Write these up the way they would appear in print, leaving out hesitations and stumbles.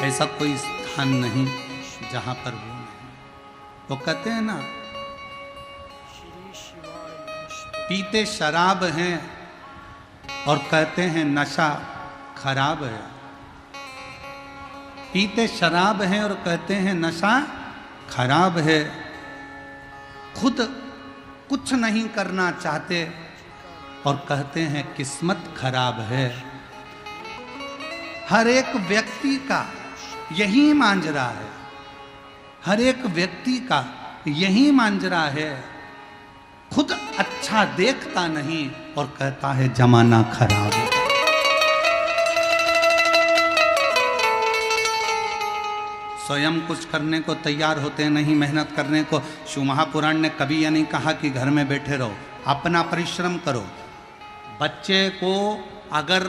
ऐसा कोई स्थान नहीं जहां पर वो नहीं। वो कहते हैं ना, पीते शराब हैं और कहते हैं नशा खराब है। पीते शराब हैं और कहते हैं नशा खराब है। खुद कुछ नहीं करना चाहते और कहते हैं किस्मत खराब है। हर एक व्यक्ति का यही मांजरा है। हर एक व्यक्ति का यही मांजरा है। खुद अच्छा देखता नहीं और कहता है जमाना खराब है। स्वयं कुछ करने को तैयार होते नहीं, मेहनत करने को। शिव महापुराण ने कभी यह नहीं कहा कि घर में बैठे रहो, अपना परिश्रम करो। बच्चे को अगर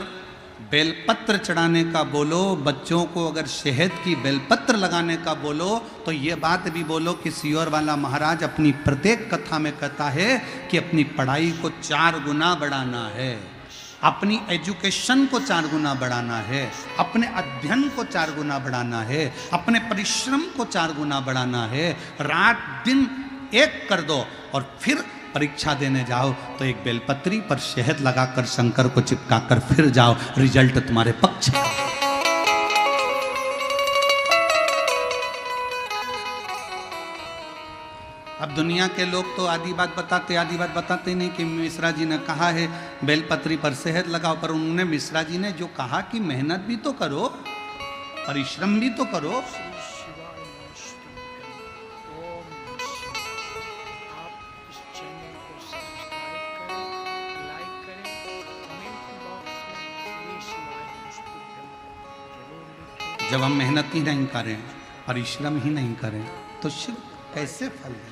बेलपत्र चढ़ाने का बोलो, बच्चों को अगर शहद की बेलपत्र लगाने का बोलो, तो ये बात भी बोलो कि सियोर वाला महाराज अपनी प्रत्येक कथा में कहता है कि अपनी पढ़ाई को 4 गुना बढ़ाना है, अपनी एजुकेशन को 4 गुना बढ़ाना है, अपने अध्ययन को 4 गुना बढ़ाना है, अपने परिश्रम को 4 गुना बढ़ाना है। रात दिन एक कर दो और फिर परीक्षा देने जाओ तो एक बेलपत्री पर शहद लगाकर शंकर को चिपकाकर फिर जाओ, रिजल्ट तुम्हारे पक्ष में। अब दुनिया के लोग तो आधी बात बताते नहीं कि मिश्रा जी ने कहा है बेलपत्री पर शहद लगाओ, पर उन्होंने मिश्रा जी ने जो कहा कि मेहनत भी तो करो, परिश्रम भी तो करो। जब हम मेहनत ही नहीं करें, परिश्रम ही नहीं करें, तो शिव कैसे फल दे?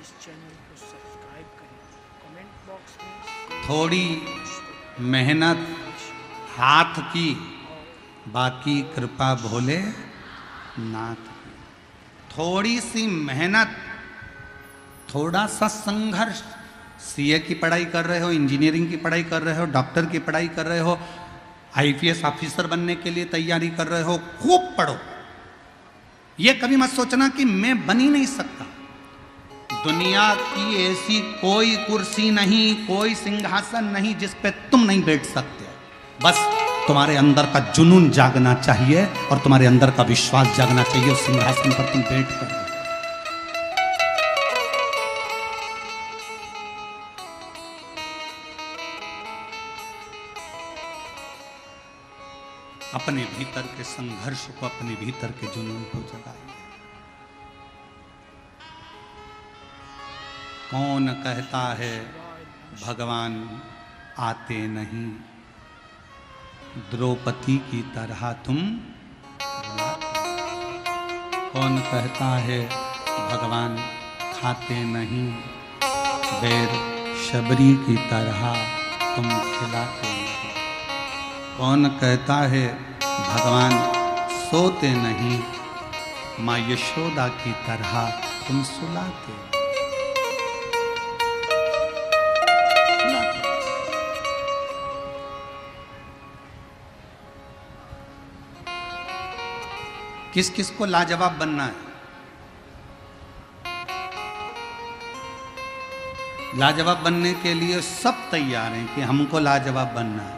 इस चैनल को सब्सक्राइब करें, कमेंट बॉक्स में थोड़ी मेहनत हाथ की, बाकी कृपा भोले नाथ की। थोड़ी सी मेहनत, थोड़ा सा संघर्ष। सीए की पढ़ाई कर रहे हो, इंजीनियरिंग की पढ़ाई कर रहे हो, डॉक्टर की पढ़ाई कर रहे हो, आईपीएस ऑफिसर बनने के लिए तैयारी कर रहे हो, खूब पढ़ो। ये कभी मत सोचना कि मैं बन ही नहीं सकता। दुनिया की ऐसी कोई कुर्सी नहीं, कोई सिंहासन नहीं जिस पे तुम नहीं बैठ सकते। बस तुम्हारे अंदर का जुनून जागना चाहिए और तुम्हारे अंदर का विश्वास जागना चाहिए। उस सिंहासन पर तुम बैठ कर अपने भीतर के संघर्ष को, अपने भीतर के जुनून को जगाइए। कौन कहता है भगवान आते नहीं, द्रौपदी की तरह तुम कौन कहता है भगवान खाते नहीं, बैर शबरी की तरह तुम खिलाते नहीं। कौन कहता है भगवान सोते नहीं, माँ यशोदा की तरह तुम सुलाते। किस किस को लाजवाब बनना है? लाजवाब बनने के लिए सब तैयार हैं कि हमको लाजवाब बनना है,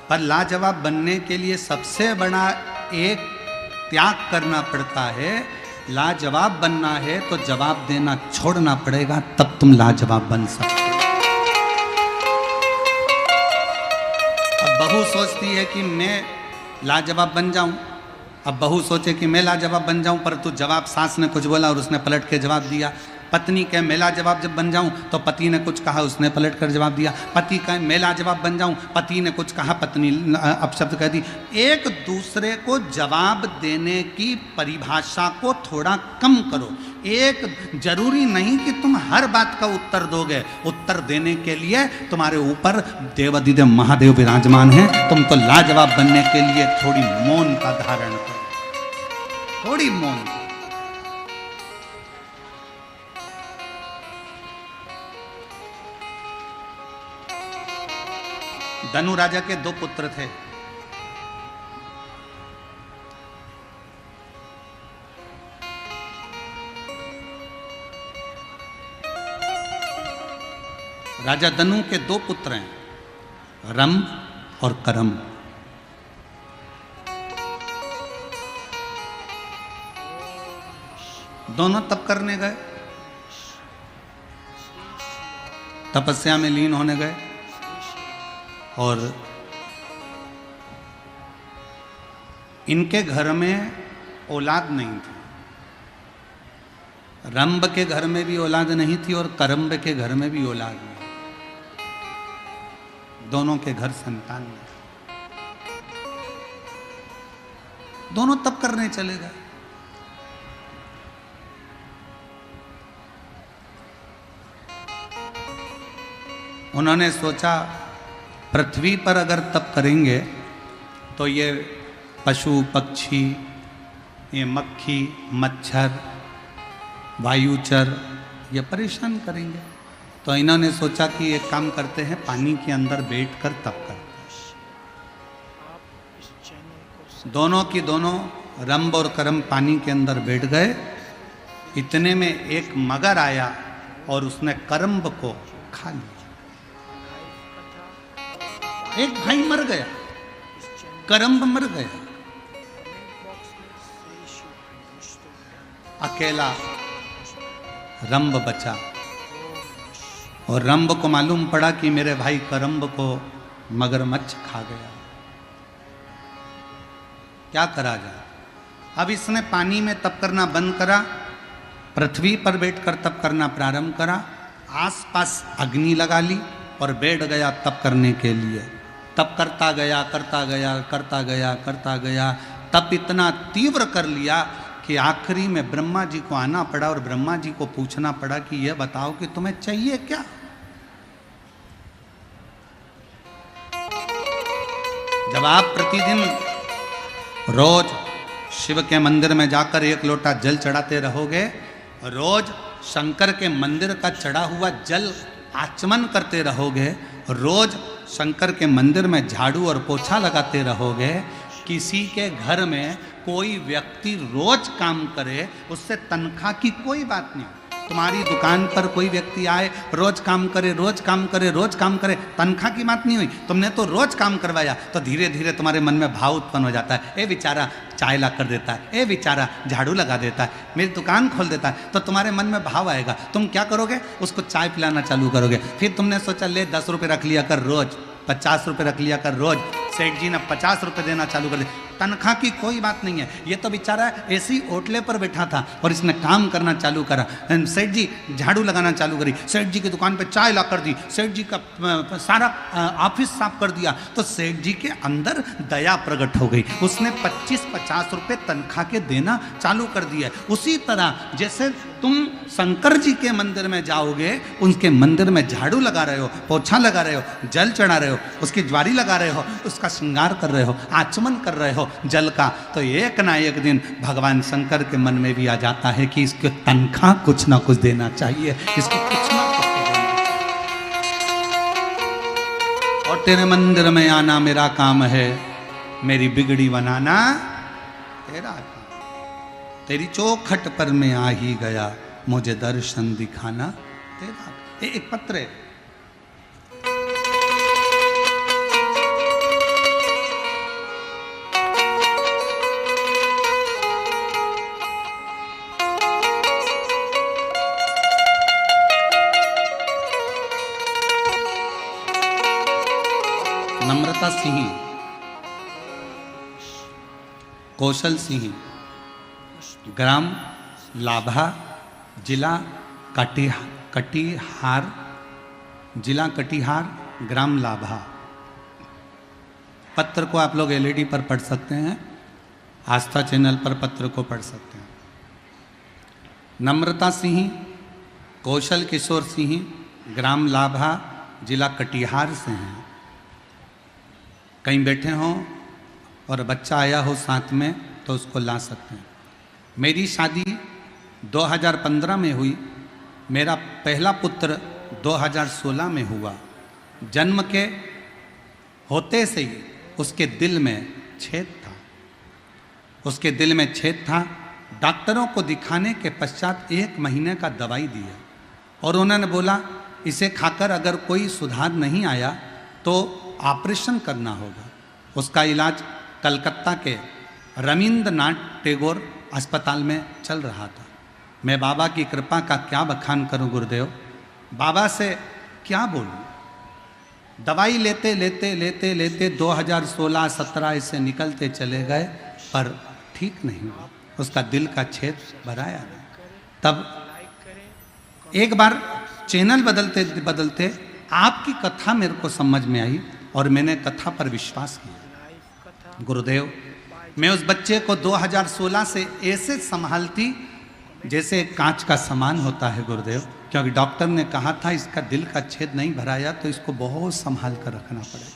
पर लाजवाब बनने के लिए सबसे बड़ा एक त्याग करना पड़ता है। लाजवाब बनना है तो जवाब देना छोड़ना पड़ेगा, तब तुम लाजवाब बन सकते हो। अब बहू सोचती है कि मैं लाजवाब बन जाऊं, अब बहू सोचे कि मैं लाजवाब बन जाऊं, पर तू जवाब सास ने कुछ बोला और उसने पलट के जवाब दिया। पत्नी कहे मैं लाजवाब जब बन जाऊं, तो पति ने कुछ कहा, उसने पलट कर जवाब दिया। पति कहे मैं लाजवाब बन जाऊं, पति ने कुछ कहा, पत्नी अपशब्द कह दी। एक दूसरे को जवाब देने की परिभाषा को थोड़ा कम करो। एक जरूरी नहीं कि तुम हर बात का उत्तर दोगे। उत्तर देने के लिए तुम्हारे ऊपर देवाधिदेव महादेव विराजमान हैं। तुम तो लाजवाब बनने के लिए थोड़ी मौन का धारण करो, थोड़ी मौन। धनु राजा के 2 पुत्र थे। राजा दनु के दो पुत्र हैं, रंभ और करम। दोनों तप करने गए, तपस्या में लीन होने गए, और इनके घर में औलाद नहीं थी। रंभ के घर में भी औलाद नहीं थी और करम्ब के घर में भी औलाद नहीं। दोनों के घर संतान नहीं। दोनों तप करने चले गए। उन्होंने सोचा पृथ्वी पर अगर तप करेंगे तो ये पशु पक्षी, ये मक्खी मच्छर वायुचर ये परेशान करेंगे। तो इन्होंने सोचा कि एक काम करते हैं, पानी के अंदर बैठकर तप करते हैं। दोनों की दोनों रंभ और करम पानी के अंदर बैठ गए। इतने में एक मगर आया और उसने करम्ब को खा लिया। एक भाई मर गया, करम्ब मर गया, अकेला रंभ बचा। और रंभ को मालूम पड़ा कि मेरे भाई करम्ब को मगरमच्छ खा गया। क्या करा जाए? अब इसने पानी में तप करना बंद करा, पृथ्वी पर बैठकर तप करना प्रारंभ करा, आसपास अग्नि लगा ली और बैठ गया तप करने के लिए। तप करता गया करता गया करता गया करता गया। तप इतना तीव्र कर लिया कि आखिरी में ब्रह्मा जी को आना पड़ा और ब्रह्मा जी को पूछना पड़ा कि यह बताओ कि तुम्हें चाहिए क्या? जब आप प्रतिदिन रोज शिव के मंदिर में जाकर एक लोटा जल चढ़ाते रहोगे, रोज शंकर के मंदिर का चढ़ा हुआ जल आचमन करते रहोगे, रोज शंकर के मंदिर में झाड़ू और पोछा लगाते रहोगे, किसी के घर में कोई व्यक्ति रोज काम करे, उससे तनख्वाह की कोई बात नहीं। तुम्हारी दुकान पर कोई व्यक्ति आए, रोज काम करे रोज काम करे रोज काम करे, तनख्वाह की बात नहीं हुई, तुमने तो रोज काम करवाया, तो धीरे धीरे तुम्हारे मन में भाव उत्पन्न हो जाता है। ए बेचारा चाय ला कर देता है, ए बेचारा झाड़ू लगा देता है, मेरी दुकान खोल देता है, तो तुम्हारे मन में भाव आएगा। तुम क्या करोगे? उसको चाय पिलाना चालू करोगे। फिर तुमने सोचा ले 10 रुपये रख लिया कर रोज, 50 रुपये रख लिया कर रोज। सेठ जी ने 50 रुपये देना चालू कर दिया। तनख्वाह की कोई बात नहीं है, ये तो बेचारा ऐसी ओटले पर बैठा था और इसने काम करना चालू करा। सेठ जी झाड़ू लगाना चालू करी, सेठ जी की दुकान पे चाय ला कर दी, सेठ जी का सारा ऑफिस साफ कर दिया, तो सेठ जी के अंदर दया प्रकट हो गई। उसने 25-50 रुपये तनख्वाह के देना चालू कर दिया। उसी तरह जैसे तुम शंकर जी के मंदिर में जाओगे, उनके मंदिर में झाड़ू लगा रहे हो, पोछा लगा रहे हो, जल चढ़ा रहे हो, उसकी ज्वारी लगा रहे हो, उसका श्रृंगार कर रहे हो, आचमन कर रहे हो जल का, तो एक ना एक दिन भगवान शंकर के मन में भी आ जाता है कि इसको तनख्वाह कुछ ना कुछ देना चाहिए, इसको कुछ ना कुछ देना। और तेरे मंदिर में आना मेरा काम है, मेरी बिगड़ी बनाना तेरा काम। तेरी चौखट पर मैं आ ही गया, मुझे दर्शन दिखाना तेरा। एक पत्र है, नम्रता सिंह, कौशल सिंह, ग्राम लाभा, जिला कटिहार, जिला कटिहार, ग्राम लाभा। पत्र को आप लोग एलईडी पर पढ़ सकते हैं, आस्था चैनल पर पत्र को पढ़ सकते हैं। नम्रता सिंह, कौशल किशोर सिंह, ग्राम लाभा, जिला कटिहार से हैं। कहीं बैठे हों और बच्चा आया हो साथ में तो उसको ला सकते हैं। मेरी शादी 2015 में हुई, मेरा पहला पुत्र 2016 में हुआ। जन्म के होते से ही उसके दिल में छेद था, उसके दिल में छेद था। डॉक्टरों को दिखाने के पश्चात 1 महीने का दवाई दिया और उन्होंने बोला इसे खाकर अगर कोई सुधार नहीं आया तो ऑपरेशन करना होगा। उसका इलाज कलकत्ता के रविंद्रनाथ टैगोर अस्पताल में चल रहा था। मैं बाबा की कृपा का क्या बखान करूं गुरुदेव, बाबा से क्या बोलूं। दवाई लेते लेते लेते लेते 2016-17 इससे निकलते चले गए, पर ठीक नहीं हुआ। उसका दिल का छेद भराया नहीं। तब एक बार चैनल बदलते बदलते आपकी कथा मेरे को समझ में आई और मैंने कथा पर विश्वास किया। गुरुदेव, मैं उस बच्चे को 2016 से ऐसे संभालती जैसे कांच का सामान होता है गुरुदेव, क्योंकि डॉक्टर ने कहा था इसका दिल का छेद नहीं भराया तो इसको बहुत संभाल कर रखना पड़ेगा।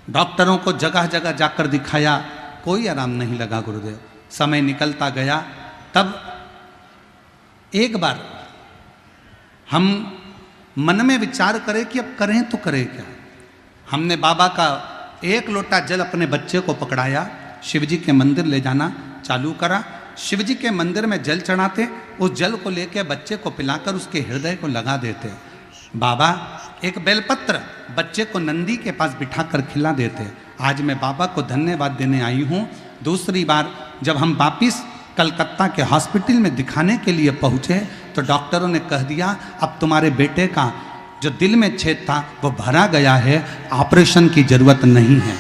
डॉक्टरों को जगह जगह जाकर दिखाया, कोई आराम नहीं लगा गुरुदेव। समय निकलता गया। तब एक बार हम मन में विचार करें कि अब करें तो करें क्या। हमने बाबा का एक लोटा जल अपने बच्चे को पकड़ाया, शिवजी के मंदिर ले जाना चालू करा। शिवजी के मंदिर में जल चढ़ाते, उस जल को लेकर बच्चे को पिलाकर उसके हृदय को लगा देते। बाबा एक बेलपत्र बच्चे को नंदी के पास बिठाकर खिला देते। आज मैं बाबा को धन्यवाद देने आई हूँ। दूसरी बार जब हम वापिस कलकत्ता के हॉस्पिटल में दिखाने के लिए पहुँचे तो डॉक्टरों ने कह दिया अब तुम्हारे बेटे का जो दिल में छेद था वो भरा गया है, ऑपरेशन की जरूरत नहीं है,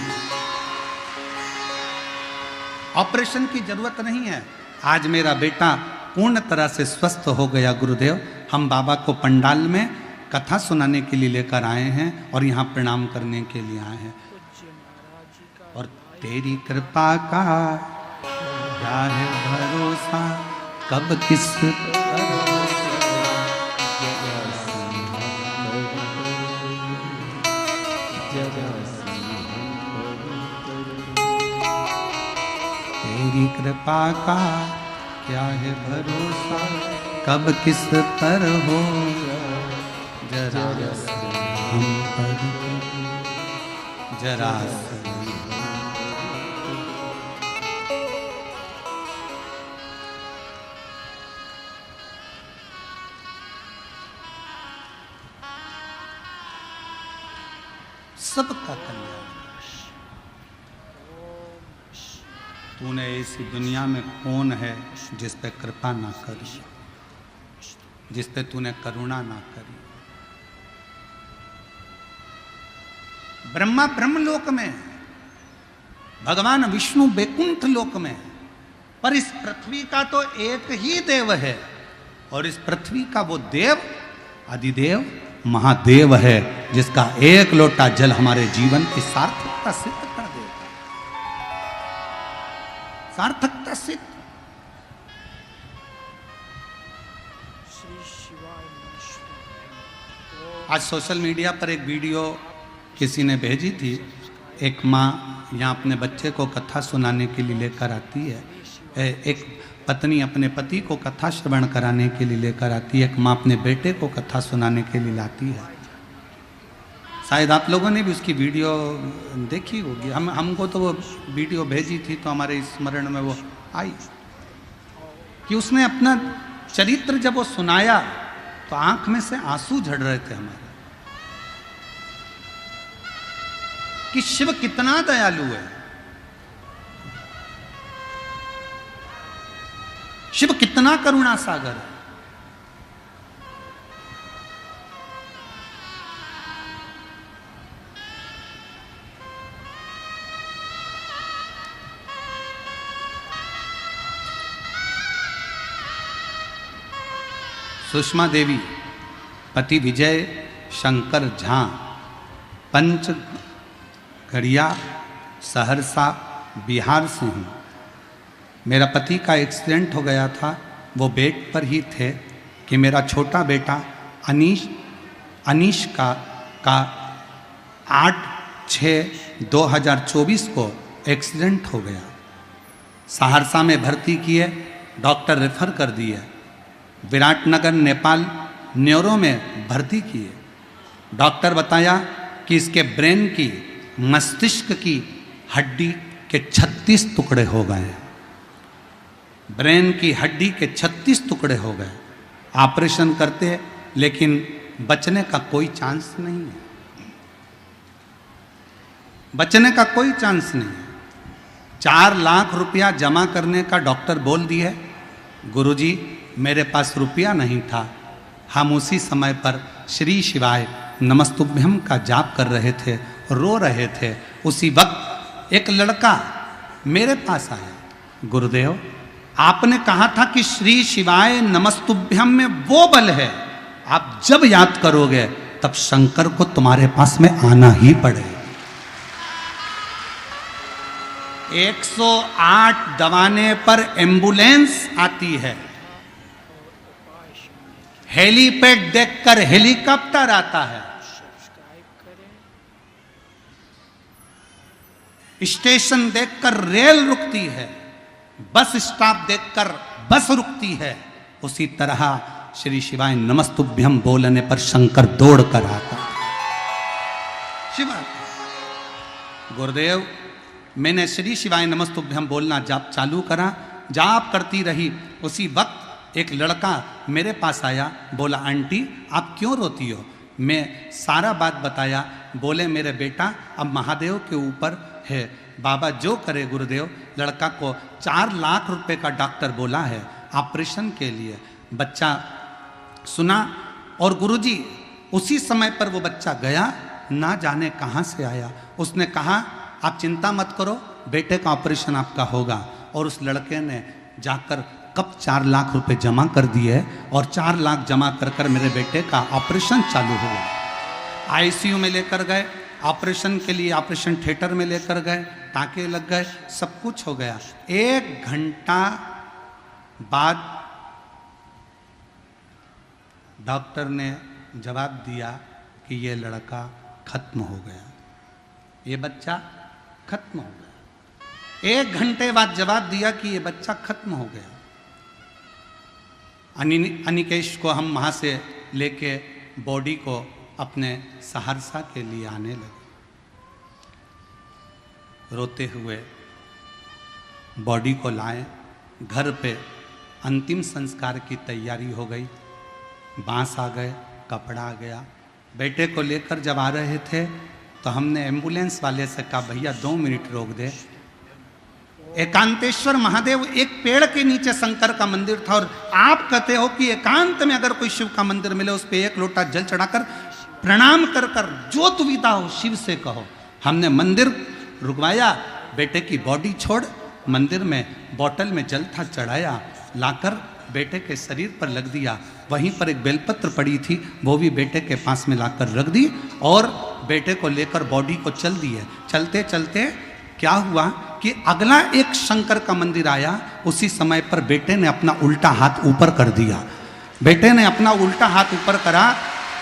ऑपरेशन की जरूरत नहीं है। आज मेरा बेटा पूर्ण तरह से स्वस्थ हो गया गुरुदेव। हम बाबा को पंडाल में कथा सुनाने के लिए लेकर आए हैं और यहाँ प्रणाम करने के लिए आए हैं। और तेरी कृपा का क्या है भरोसा, कब किस तेरी कृपा का क्या है भरोसा, कब किस पर हो जरा हम पर जरा। सबका कल्याण। तूने ऐसी दुनिया में कौन है जिस पे कृपा ना करी, जिस पे तूने करुणा ना करी। ब्रह्मा ब्रह्मलोक में, भगवान विष्णु बैकुंठ लोक में, पर इस पृथ्वी का तो एक ही देव है और इस पृथ्वी का वो देव अधिदेव महादेव है जिसका एक लोटा जल हमारे जीवन की सार्थकता सिद्ध कर देगा। सार्थकता सिद्ध। आज सोशल मीडिया पर एक वीडियो किसी ने भेजी थी। एक माँ यहाँ अपने बच्चे को कथा सुनाने के लिए लेकर आती है। एक पत्नी अपने पति को कथा श्रवण कराने के लिए लेकर आती है। एक माँ अपने बेटे को कथा सुनाने के लिए लाती है। शायद आप लोगों ने भी उसकी वीडियो देखी होगी। हमको तो वो वीडियो भेजी थी तो हमारे स्मरण में वो आई कि उसने अपना चरित्र जब वो सुनाया तो आंख में से आंसू झड़ रहे थे हमारे, कि शिव कितना दयालु है, शिव कितना करुणा सागर है। सुषमा देवी, पति विजय शंकर झा, पंच गढ़िया, सहरसा, बिहार से हूँ। मेरा पति का एक्सीडेंट हो गया था। वो बेड पर ही थे कि मेरा छोटा बेटा अनीश का 8/6/2024 को एक्सीडेंट हो गया। सहरसा में भर्ती किए, डॉक्टर रेफर कर दिए। विराटनगर नेपाल न्यूरो में भर्ती किए। डॉक्टर बताया कि इसके ब्रेन की, मस्तिष्क की हड्डी के 36 टुकड़े हो गए हैं। ब्रेन की हड्डी के 36 टुकड़े हो गए। ऑपरेशन करते लेकिन बचने का कोई चांस नहीं है, बचने का कोई चांस नहीं है। 4 लाख रुपया जमा करने का डॉक्टर बोल दिए, गुरुजी मेरे पास रुपया नहीं था। हम उसी समय पर श्री शिवाय नमस्तुभ्यम का जाप कर रहे थे, रो रहे थे। उसी वक्त एक लड़का मेरे पास आया, गुरुदेव आपने कहा था कि श्री शिवाय नमस्तुभ्यम में वो बल है, आप जब याद करोगे तब शंकर को तुम्हारे पास में आना ही पड़ेगा। 108 दबाने पर एम्बुलेंस आती है, हेलीपैड देखकर हेलीकॉप्टर आता है, स्टेशन देखकर रेल रुकती है, बस स्टॉप देखकर बस रुकती है। उसी तरह श्री शिवाय नमस्तुभ्यम बोलने पर शंकर दौड़ कर आता। शिवाय गुरुदेव मैंने श्री शिवाय नमस्तुभ्यम बोलना जाप चालू करा, जाप करती रही। उसी वक्त एक लड़का मेरे पास आया, बोला आंटी आप क्यों रोती हो? मैं सारा बात बताया। बोले मेरे बेटा अब महादेव के ऊपर है, बाबा जो करे गुरुदेव। लड़का को 4 लाख रुपए का डॉक्टर बोला है ऑपरेशन के लिए। बच्चा सुना और गुरुजी उसी समय पर वो बच्चा गया, ना जाने कहाँ से आया। उसने कहा आप चिंता मत करो, बेटे का ऑपरेशन आपका होगा। और उस लड़के ने जाकर कब 4 लाख रुपए जमा कर दिए और 4 लाख जमा कर कर मेरे बेटे का ऑपरेशन चालू हुआ। आईसीयू में लेकर गए, ऑपरेशन के लिए ऑपरेशन थिएटर में लेकर गए, टाँके लग गए, सब कुछ हो गया। 1 घंटा बाद डॉक्टर ने जवाब दिया कि ये लड़का खत्म हो गया, ये बच्चा खत्म हो गया। 1 घंटे बाद जवाब दिया कि ये बच्चा खत्म हो गया। अनिकेश को हम वहाँ से लेके बॉडी को अपने सहरसा के लिए आने लगे। रोते हुए बॉडी को लाए, घर पे अंतिम संस्कार की तैयारी हो गई। बांस आ गए, कपड़ा आ गया। बेटे को लेकर जब आ रहे थे तो हमने एम्बुलेंस वाले से कहा भैया 2 मिनट रोक दे। एकांतेश्वर महादेव एक पेड़ के नीचे शंकर का मंदिर था, और आप कहते हो कि एकांत में अगर कोई शिव का मंदिर मिले उस पर 1 लोटा जल चढ़ाकर प्रणाम कर कर जो दुविधा हो शिव से कहो। हमने मंदिर रुकवाया, बेटे की बॉडी छोड़ मंदिर में बोतल में जल था चढ़ाया, लाकर बेटे के शरीर पर लग दिया। वहीं पर एक बेलपत्र पड़ी थी, वो भी बेटे के पास में लाकर रख दी और बेटे को लेकर बॉडी को चल दिए। चलते चलते क्या हुआ कि अगला एक शंकर का मंदिर आया। उसी समय पर बेटे ने अपना उल्टा हाथ ऊपर कर दिया। बेटे ने अपना उल्टा हाथ ऊपर करा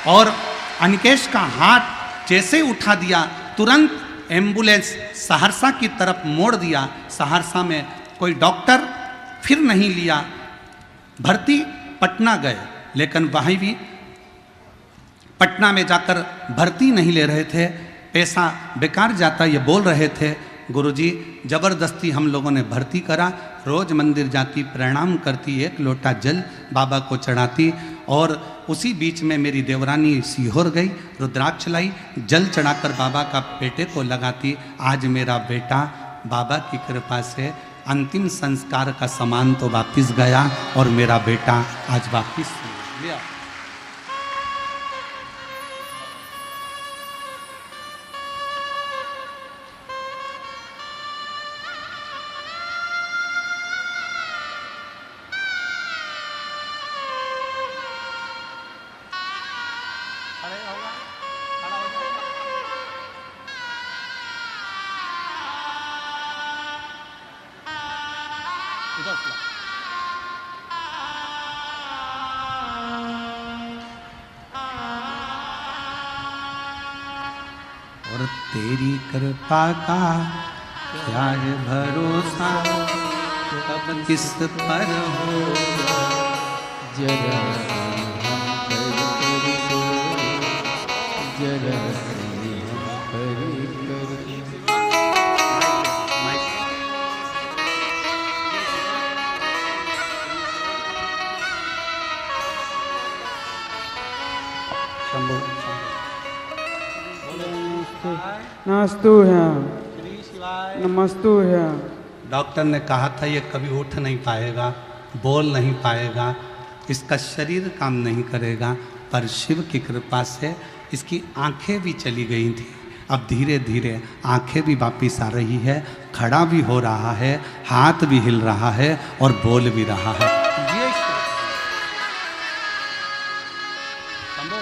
और अनिकेश का हाथ जैसे उठा दिया, तुरंत एम्बुलेंस सहरसा की तरफ मोड़ दिया। सहरसा में कोई डॉक्टर फिर नहीं लिया, भर्ती पटना गए, लेकिन वहीं भी पटना में जाकर भर्ती नहीं ले रहे थे, पैसा बेकार जाता ये बोल रहे थे। गुरुजी जबरदस्ती हम लोगों ने भर्ती करा। रोज मंदिर जाती, प्रणाम करती, 1 लोटा जल बाबा को चढ़ाती। और उसी बीच में मेरी देवरानी सीहोर गई, रुद्राक्ष लाई, जल चढ़ाकर बाबा का बेटे को लगाती। आज मेरा बेटा बाबा की कृपा से अंतिम संस्कार का सामान तो वापिस गया और मेरा बेटा आज वापिस गया। और तेरी कृपा का क्या है भरोसा, कब किस पर हो जरा जरा शंभु नमस्तु है श्री शिवाय। नमस्तु है। डॉक्टर ने कहा था ये कभी उठ नहीं पाएगा, बोल नहीं पाएगा, इसका शरीर काम नहीं करेगा, पर शिव की कृपा से इसकी आंखें भी चली गई थी। अब धीरे धीरे आंखें भी वापिस आ रही है, खड़ा भी हो रहा है, हाथ भी हिल रहा है और बोल भी रहा है। ये शंभू,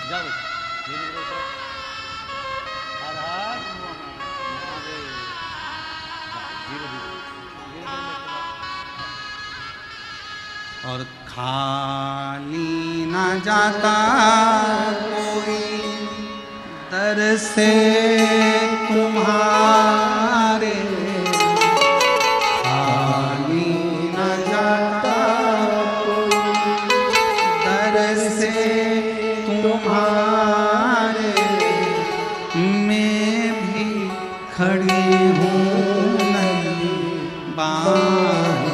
जाओ धीरे धीरे उतरो। हर हर महादेव। धीरे धीरे और खाली न जाता कोई दर से तुम्हारे, खाली न जाता कोई दर से तुम्हारे, मैं भी खड़ी हूँ नदी बाहें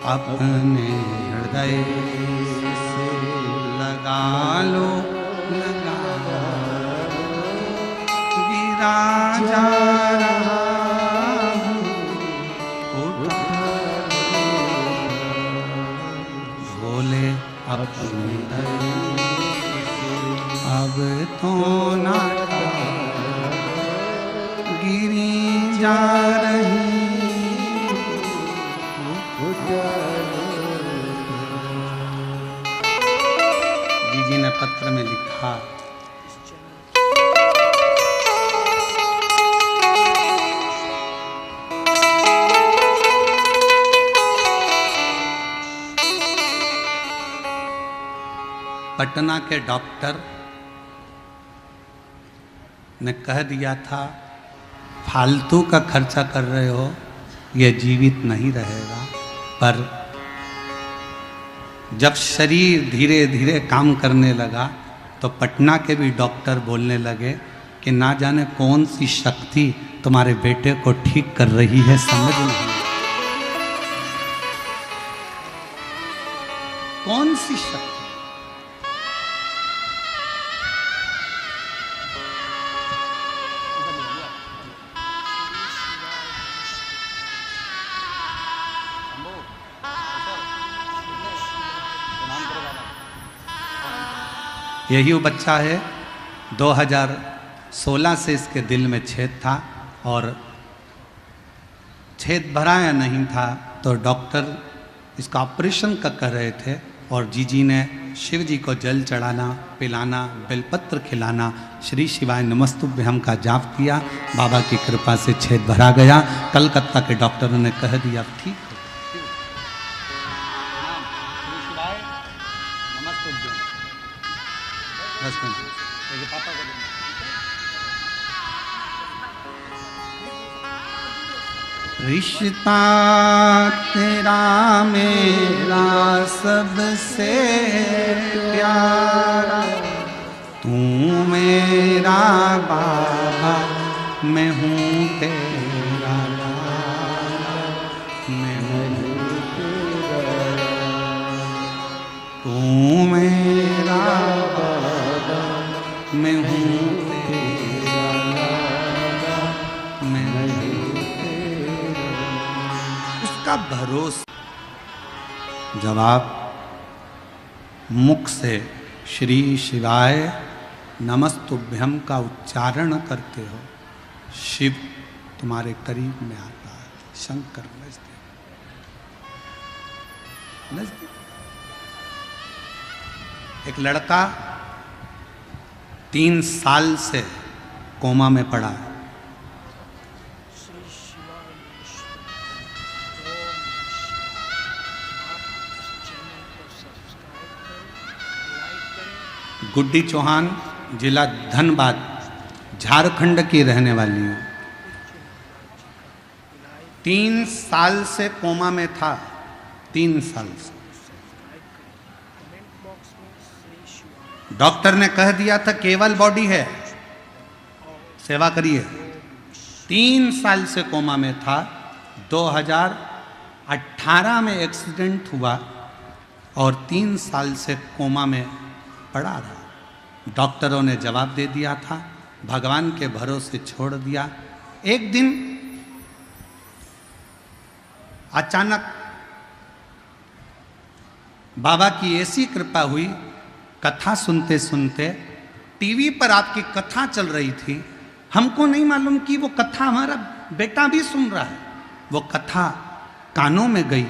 अपने हृदय से लगा लो, लगा लो, गिरा जा रहा हूँ, उठा भोले अपने अब तो नाटा गिरी जा रही। जी ने पत्र में लिखा, पटना के डॉक्टर ने कह दिया था फालतू का खर्चा कर रहे हो, यह जीवित नहीं रहेगा। पर जब शरीर धीरे धीरे काम करने लगा तो पटना के भी डॉक्टर बोलने लगे कि ना जाने कौन सी शक्ति तुम्हारे बेटे को ठीक कर रही है, समझ नहीं कौन सी शक्ति। यही वो बच्चा है, 2016 से इसके दिल में छेद था और छेद भराया नहीं था, तो डॉक्टर इसका ऑपरेशन का कर रहे थे और जीजी ने शिव जी को जल चढ़ाना, पिलाना, बेलपत्र खिलाना, श्री शिवाय नमस्तुभ्यम का जाप किया। बाबा की कृपा से छेद भरा गया। कलकत्ता के डॉक्टरों ने कह दिया ठीक है। पापा को रिश्ता तेरा मेरा सबसे प्यारा, तू मेरा बाबा, मैं हूँ तेरा लाला, मैं हूँ तेरा, तू मेरा बाबा, मैं हूँ तेरा लाला, मैं हूँ तेरा। उसका भरोसा। जब आप मुख से श्री शिवाय नमस्तुभ्यम का उच्चारण करते हो, शिव तुम्हारे करीब में आता है, शंकर नजदीक नजदीक। एक लड़का 3 साल से कोमा में पड़ा है। गुड्डी चौहान, जिला धनबाद, झारखंड की रहने वाली हूँ। 3 साल से कोमा में था, 3 साल से। डॉक्टर ने कह दिया था केवल बॉडी है, सेवा करिए। 3 साल से कोमा में था। 2018 में एक्सीडेंट हुआ और 3 साल से कोमा में पड़ा रहा। डॉक्टरों ने जवाब दे दिया था, भगवान के भरोसे छोड़ दिया। एक दिन अचानक बाबा की ऐसी कृपा हुई, कथा सुनते सुनते टीवी पर आपकी कथा चल रही थी। हमको नहीं मालूम कि वो कथा हमारा बेटा भी सुन रहा है। वो कथा कानों में गई।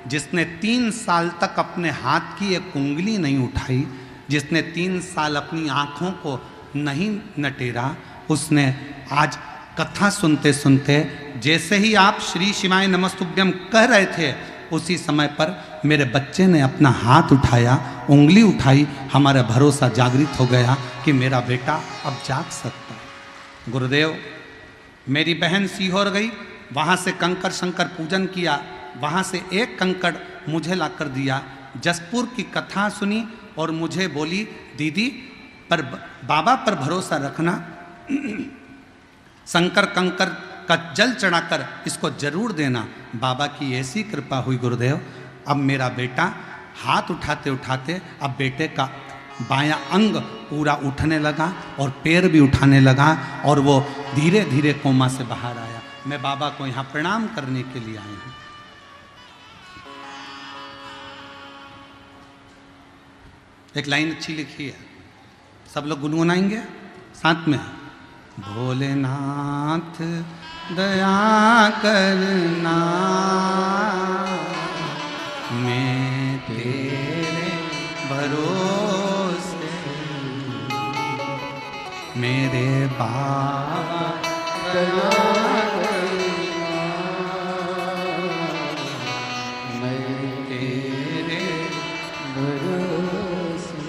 जिसने 3 साल तक अपने हाथ की एक उंगली नहीं उठाई, जिसने 3 साल अपनी आँखों को नहीं नटेरा, उसने आज कथा सुनते सुनते, जैसे ही आप श्री शिवाय नमस्तुभ्यम कह रहे थे, उसी समय पर मेरे बच्चे ने अपना हाथ उठाया, उंगली उठाई। हमारा भरोसा जागृत हो गया कि मेरा बेटा अब जाग सकता है। गुरुदेव, मेरी बहन सीहोर गई, वहाँ से कंकड़ शंकर पूजन किया, वहाँ से एक कंकड़ मुझे लाकर दिया। जसपुर की कथा सुनी और मुझे बोली, दीदी पर बाबा पर भरोसा रखना, शंकर कंकर का जल चढ़ाकर इसको जरूर देना। बाबा की ऐसी कृपा हुई गुरुदेव, अब मेरा बेटा हाथ उठाते उठाते अब बेटे का बायां अंग पूरा उठने लगा और पैर भी उठाने लगा और वो धीरे धीरे कोमा से बाहर आया। मैं बाबा को यहाँ प्रणाम करने के लिए आई हूँ। एक लाइन अच्छी लिखी है, सब लोग गुनगुनाएंगे साथ में। भोलेनाथ दया करना, मैं तेरे भरोसे, मेरे बाबा दया करना, मैं तेरे भरोसे।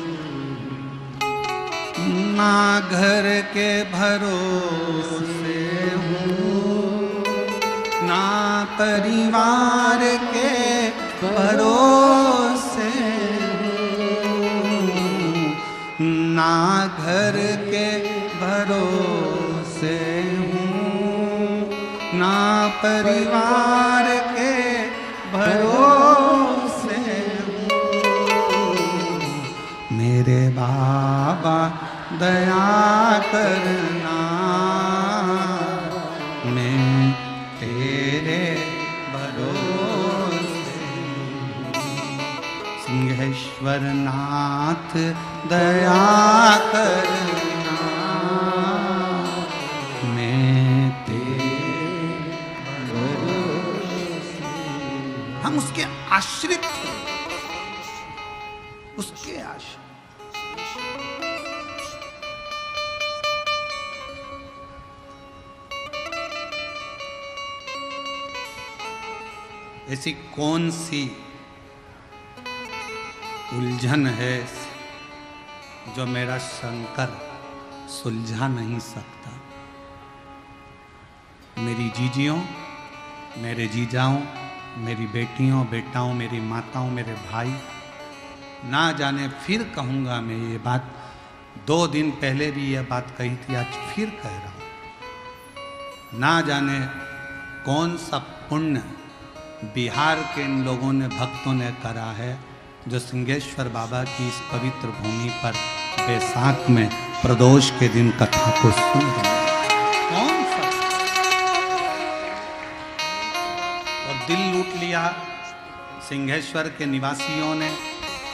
ना घर के भरोसे हूँ, ना परिवार के भरोसे हूँ, ना घर के भरोसे हूँ, ना परिवार के भरोसे हूँ। मेरे बाबा दया करना, मैं तेरे भरोसे। सिंहेश्वर नाथ दया करना, मैं तेरे भरोसे। हम उसके आश्रित हैं, उसके आश्रित। ऐसी कौन सी उलझन है जो मेरा शंकर सुलझा नहीं सकता। मेरी जीजियों, मेरे जीजाओं, मेरी बेटियों बेटाओं, मेरी माताओं, मेरे भाई, ना जाने फिर कहूँगा मैं ये बात। 2 दिन पहले भी यह बात कही थी, आज फिर कह रहा हूँ। ना जाने कौन सा पुण्य बिहार के इन लोगों ने, भक्तों ने करा है, जो सिंहेश्वर बाबा की इस पवित्र भूमि पर बैसाख में प्रदोष के दिन कथा को सुन रहे हैं। कौन सा? और दिल लूट लिया सिंहेश्वर के निवासियों ने।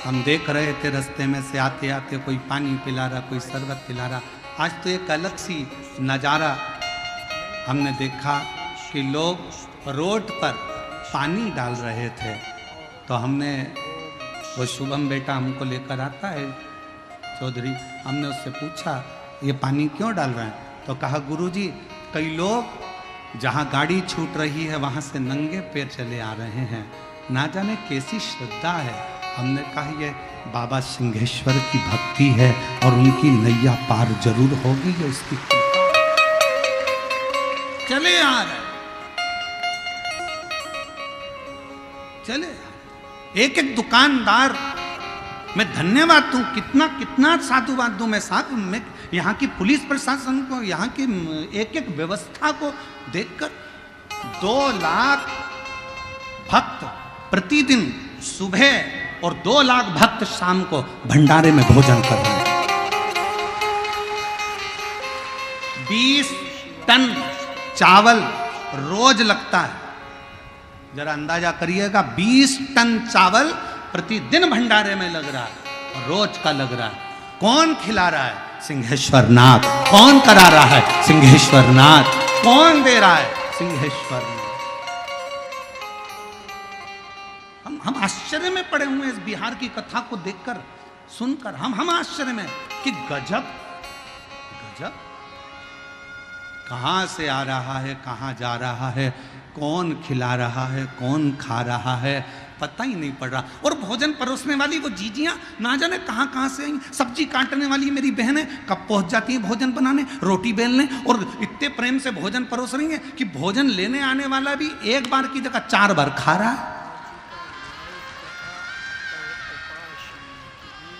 हम देख रहे थे रास्ते में से आते आते, कोई पानी पिला रहा, कोई शरबत पिला रहा। आज तो एक अलग सी नज़ारा हमने देखा कि लोग रोड पर पानी डाल रहे थे। तो हमने, वो शुभम बेटा हमको लेकर आता है चौधरी, हमने उससे पूछा ये पानी क्यों डाल रहे हैं? तो कहा गुरुजी, कई लोग जहाँ गाड़ी छूट रही है वहाँ से नंगे पैर चले आ रहे हैं, ना जाने कैसी श्रद्धा है। हमने कहा ये बाबा सिंहेश्वर की भक्ति है और उनकी नैया पार जरूर होगी, ये उसकी कृपा। चले आ रहे, चले आ रहे। एक एक दुकानदार, मैं धन्यवाद दूं, कितना कितना साधुवाद दूं मैं साहब, मैं यहाँ की पुलिस प्रशासन को, यहाँ की एक एक व्यवस्था को देखकर 2 लाख भक्त प्रतिदिन सुबह और 2 लाख भक्त शाम को भंडारे में भोजन कर रहे हैं। 20 टन चावल रोज लगता है, जरा अंदाजा करिएगा, 20 टन चावल प्रतिदिन भंडारे में लग रहा है, रोज का लग रहा है। कौन खिला रहा है? सिंहेश्वर नाथ। कौन करा रहा है? सिंहेश्वर नाथ। कौन दे रहा है? सिंहेश्वर नाथ। हम आश्चर्य में पड़े हुए हैं इस बिहार की कथा को देखकर, सुनकर हम आश्चर्य में कि गजब गजब, कहां से आ रहा है, कहां जा रहा है, कौन खिला रहा है, कौन खा रहा है, पता ही नहीं पड़ रहा। और भोजन परोसने वाली वो जीजियां ना जाने कहां कहां से आई, सब्जी काटने वाली मेरी बहनें कब पहुंच जाती हैं भोजन बनाने, रोटी बेलने, और इतने प्रेम से भोजन परोस रही हैं कि भोजन लेने आने वाला भी एक बार की जगह 4 बार खा रहा है।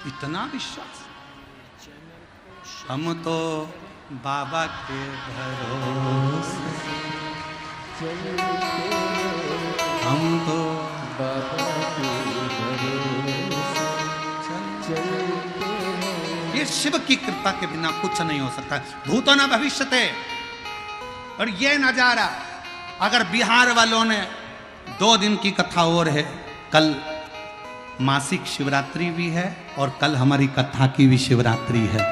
इतना विश्वास। हम तो बाबा के भरोसे, हम तो बाबा के भरोसे, ये शिव की कृपा के बिना कुछ नहीं हो सकता। भूतो न भविष्यते। और ये नजारा अगर बिहार वालों ने 2 दिन की कथा और है, कल मासिक शिवरात्रि भी है और कल हमारी कथा की भी शिवरात्रि है,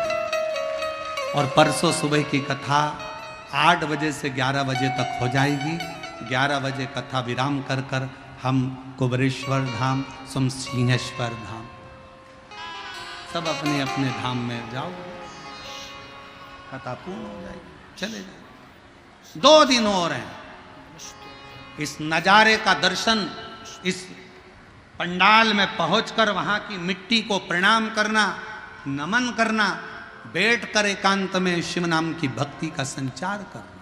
और परसों सुबह की कथा 8 बजे से 11 बजे तक हो जाएगी। 11 बजे कथा विराम कर कर हम कुबरेश्वर धाम, सिंहेश्वर धाम, सब अपने अपने धाम में जाओ, कथा पूर्ण हो जाएगी, चले जाए। 2 दिन और हैं। इस नजारे का दर्शन, इस पंडाल में पहुंचकर वहां की मिट्टी को प्रणाम करना, नमन करना, बैठकर एकांत में शिव नाम की भक्ति का संचार करना।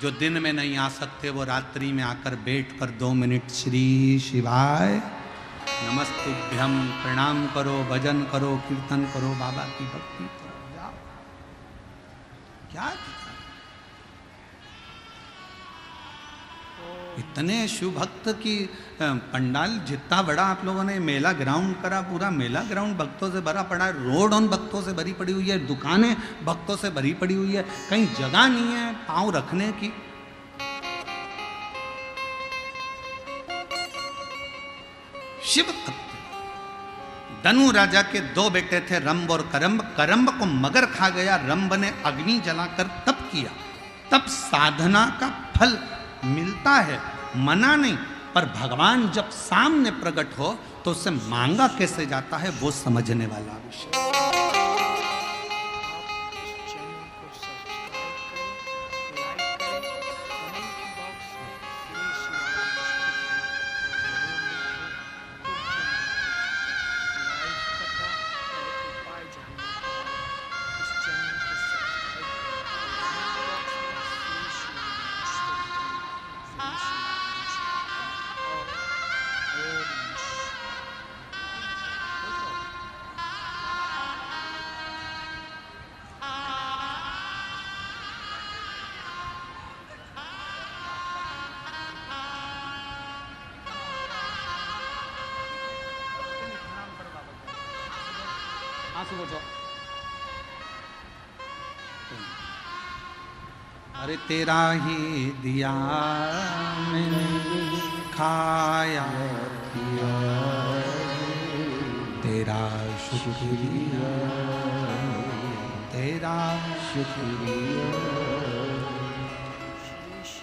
जो दिन में नहीं आ सकते वो रात्रि में आकर बैठकर 2 मिनट श्री शिवाय नमस्तुभ्यम प्रणाम करो, भजन करो, कीर्तन करो, बाबा की भक्ति करो, जाओ। क्या इतने शिव भक्त की पंडाल, जितना बड़ा आप लोगों ने मेला ग्राउंड करा, पूरा मेला ग्राउंड भक्तों से भरा पड़ा है, रोड उन भक्तों से भरी पड़ी हुई है, दुकानें भक्तों से भरी पड़ी हुई है, कहीं जगह नहीं है पांव रखने की। शिव भक्त। धनु राजा के 2 बेटे थे, रंब और करम्ब। करम्ब को मगर खा गया, रंब ने अग्नि जलाकर तप किया, तब साधना का फल मिलता है, मना नहीं, पर भगवान जब सामने प्रकट हो तो उससे मांगा कैसे जाता है वो समझने वाला विषय। अरे तेरा ही दिया मैंने खाया पिया, तेरा शुक्रिया, तेरा शुक्रिया।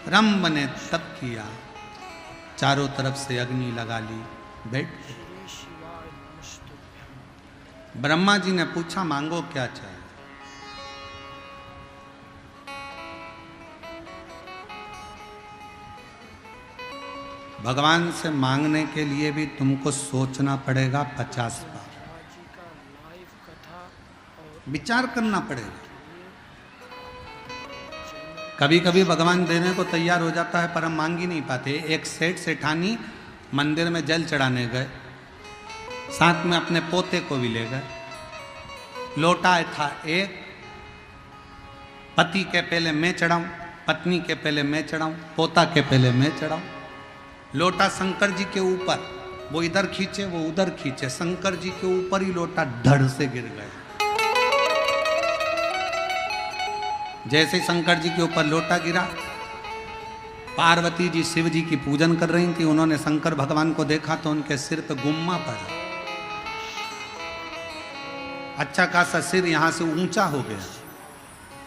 रंब ने तप किया, चारों तरफ से अग्नि लगा ली, बैठ गए। ब्रह्मा जी ने पूछा मांगो क्या चाहिए। भगवान से मांगने के लिए भी तुमको सोचना पड़ेगा 50 बार। विचार करना पड़ेगा। कभी कभी भगवान देने को तैयार हो जाता है पर हम मांग ही नहीं पाते। एक सेठ सेठानी मंदिर में जल चढ़ाने गए, साथ में अपने पोते को भी ले गए। लोटा था एक, पति के पहले मैं चढ़ाऊं, पत्नी के पहले मैं चढ़ाऊं, पोता के पहले मैं चढ़ाऊं। लोटा शंकर जी के ऊपर, वो इधर खींचे वो उधर खींचे, शंकर जी के ऊपर ही लोटा धड़ से गिर गया। जैसे शंकर जी के ऊपर लोटा गिरा, पार्वती जी शिव जी की पूजन कर रही थी। उन्होंने शंकर भगवान को देखा तो उनके सिर पे गुम्मा पड़ा, अच्छा खासा सिर यहां से ऊंचा हो गया।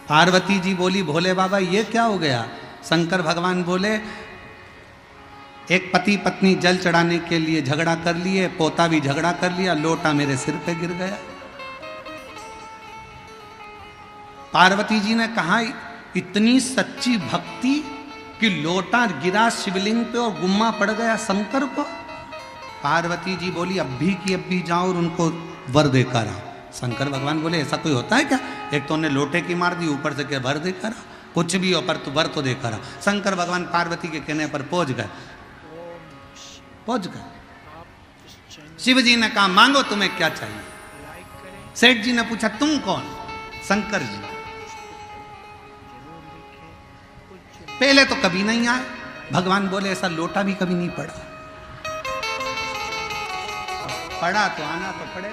पार्वती जी बोली भोले बाबा ये क्या हो गया? शंकर भगवान बोले एक पति पत्नी जल चढ़ाने के लिए झगड़ा कर लिए, पोता भी झगड़ा कर लिया, लोटा मेरे सिर पे गिर गया। पार्वती जी ने कहा इतनी सच्ची भक्ति कि लोटा गिरा शिवलिंग पे और गुम्मा पड़ गया शंकर को। पार्वती जी बोली अब भी की अब भी जाओ और उनको वर देकर आओ। शंकर भगवान बोले ऐसा कोई होता है क्या? एक तो उन्हें लोटे की मार दी, ऊपर से क्या वर देकर आओ? कुछ भी हो पर तू वर तो देकर आओ। शंकर भगवान पार्वती के कहने पर पहुंच गए। शिव जी ने कहा मांगो तुम्हें क्या चाहिए। सेठ जी ने पूछा तुम कौन? शंकर जी। पहले तो कभी नहीं आए। भगवान बोले ऐसा लोटा भी कभी नहीं पड़ा, पड़ा तो आना तो पड़े।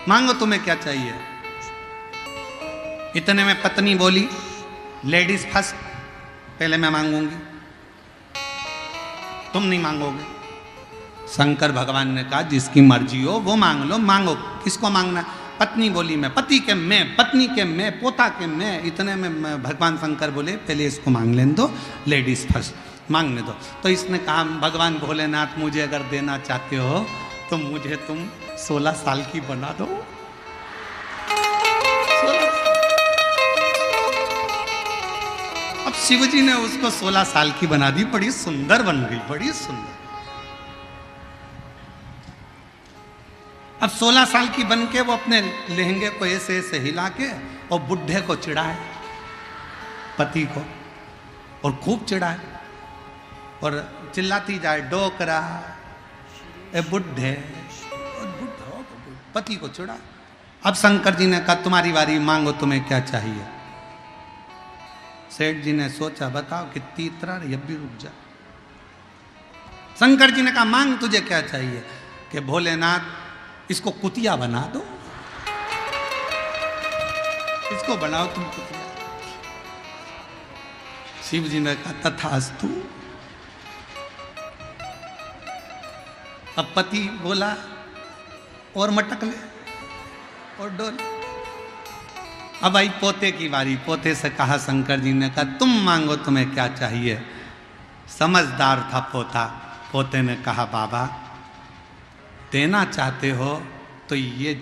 मांगो तुम्हें क्या चाहिए। इतने में पत्नी बोली लेडीज फर्स्ट, पहले मैं मांगूंगी, तुम नहीं मांगोगे। शंकर भगवान ने कहा जिसकी मर्जी हो वो मांग लो, मांगो किसको मांगना। पत्नी बोली मैं, पति के मैं, पत्नी के मैं, पोता के मैं। इतने में भगवान शंकर बोले पहले इसको मांग लेने दो, लेडीज फर्स्ट मांगने दो। तो इसने कहा भगवान भोलेनाथ मुझे अगर देना चाहते हो तो मुझे तुम 16 साल की बना दो। अब शिवजी ने उसको 16 साल की बना दी, बड़ी सुंदर बन गई, बड़ी सुंदर। अब 16 साल की बन के वो अपने लहंगे को ऐसे ऐसे हिला के और बुढ़े को चिढ़ाए, पति को, और खूब चिढ़ाए और चिल्लाती जाए डोकरा ए बुढ़े, पति को चिढ़ा। अब शंकर जी ने कहा तुम्हारी बारी, मांगो तुम्हें क्या चाहिए। सेठ जी ने सोचा बताओ कितनी इतरा रही, अब भी रुक जा। शंकर जी ने कहा मांग तुझे क्या चाहिए। कि भोलेनाथ इसको कुतिया बना दो, इसको बनाओ तुम कुतिया। शिव जी ने कहा तथास्तु। अब पति बोला और मटक ले और डोल। अब आई पोते की बारी। पोते से कहा शंकर जी ने कहा तुम मांगो तुम्हें क्या चाहिए। समझदार था पोता। पोते ने कहा बाबा देना चाहते हो तो ये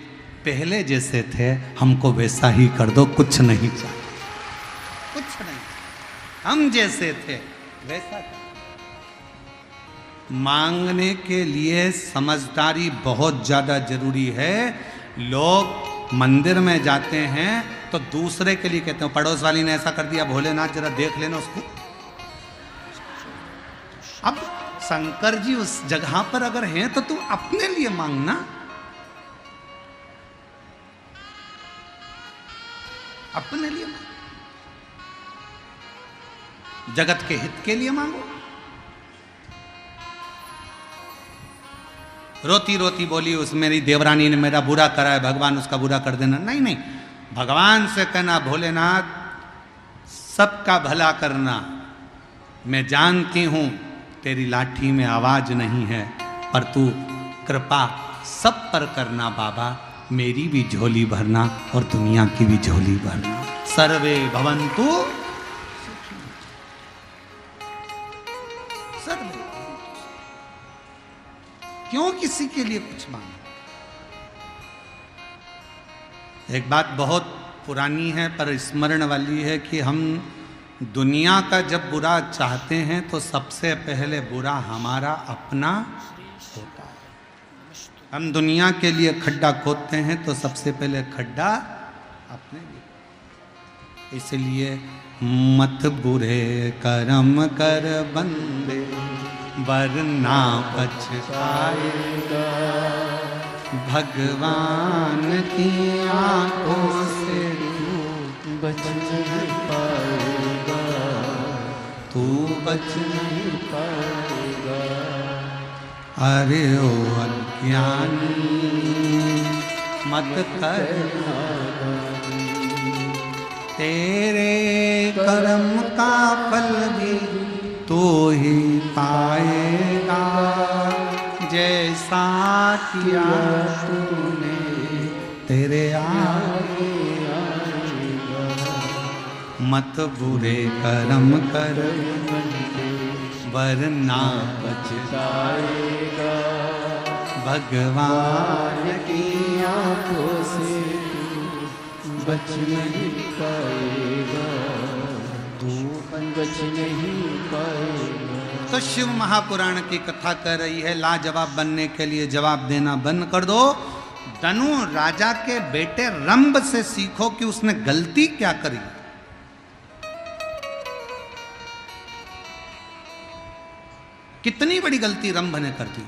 पहले जैसे थे हमको वैसा ही कर दो, कुछ नहीं चाहिए, कुछ नहीं, हम जैसे थे वैसा कर। मांगने के लिए समझदारी बहुत ज्यादा जरूरी है। लोग मंदिर में जाते हैं तो दूसरे के लिए कहते हैं पड़ोस वाली ने ऐसा कर दिया, भोलेनाथ जरा देख लेना उसको। अब शंकर जी उस जगह पर अगर हैं तो तू अपने लिए मांगना, अपने लिए मांग, जगत के हित के लिए मांगो। रोती रोती बोली उस मेरी देवरानी ने मेरा बुरा करा है, भगवान उसका बुरा कर देना। नहीं नहीं, भगवान से कहना भोलेनाथ सबका भला करना। मैं जानती हूं तेरी लाठी में आवाज नहीं है, पर तू कृपा सब पर करना बाबा, मेरी भी झोली भरना और दुनिया की भी झोली भरना। सर्वे भवन्तु सर्वे। क्यों किसी के लिए कुछ मांगना। एक बात बहुत पुरानी है पर स्मरण वाली है कि हम दुनिया का जब बुरा चाहते हैं तो सबसे पहले बुरा हमारा अपना होता है। हम दुनिया के लिए खड्डा खोदते हैं तो सबसे पहले खड्डा अपने लिए। इसलिए मत बुरे कर्म कर बंदे वरना पछताएगा, भगवान की आंखों से तू बच नहीं पाएगा, तू बच नहीं पाएगा। अरे ओ अज्ञानी मत कर, तेरे कर्म का फल भी तो ही पाएगा, जैसा किया तूने तेरे आगे आएगा। मत बुरे कर्म कर वरना पछताएगा, भगवान की आंखों से तू बच नहीं पाएगा, तू बच नहीं पाएगा। तो शिव महापुराण की कथा कह रही है, लाजवाब बनने के लिए जवाब देना बंद कर दो। धनु राजा के बेटे रंभ से सीखो कि उसने गलती क्या करी। कितनी बड़ी गलती रंभ ने कर दी।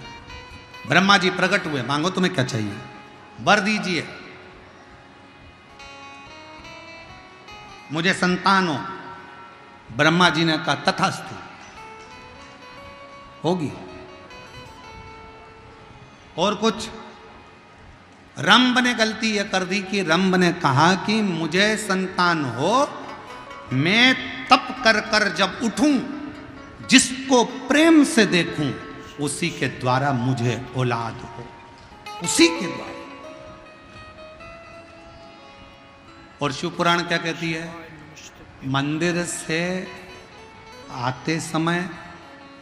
ब्रह्मा जी प्रकट हुए, मांगो तुम्हें क्या चाहिए, वर दीजिए, मुझे संतान हो। ब्रह्मा जी ने कहा तथास्तु, होगी। और कुछ? रंभ ने गलती यह कर दी कि रंभ ने कहा कि मुझे संतान हो, मैं तप कर कर जब उठूं, जिसको प्रेम से देखूं, उसी के द्वारा मुझे औलाद हो, उसी के द्वारा। और शिव पुराण क्या कहती है? मंदिर से आते समय,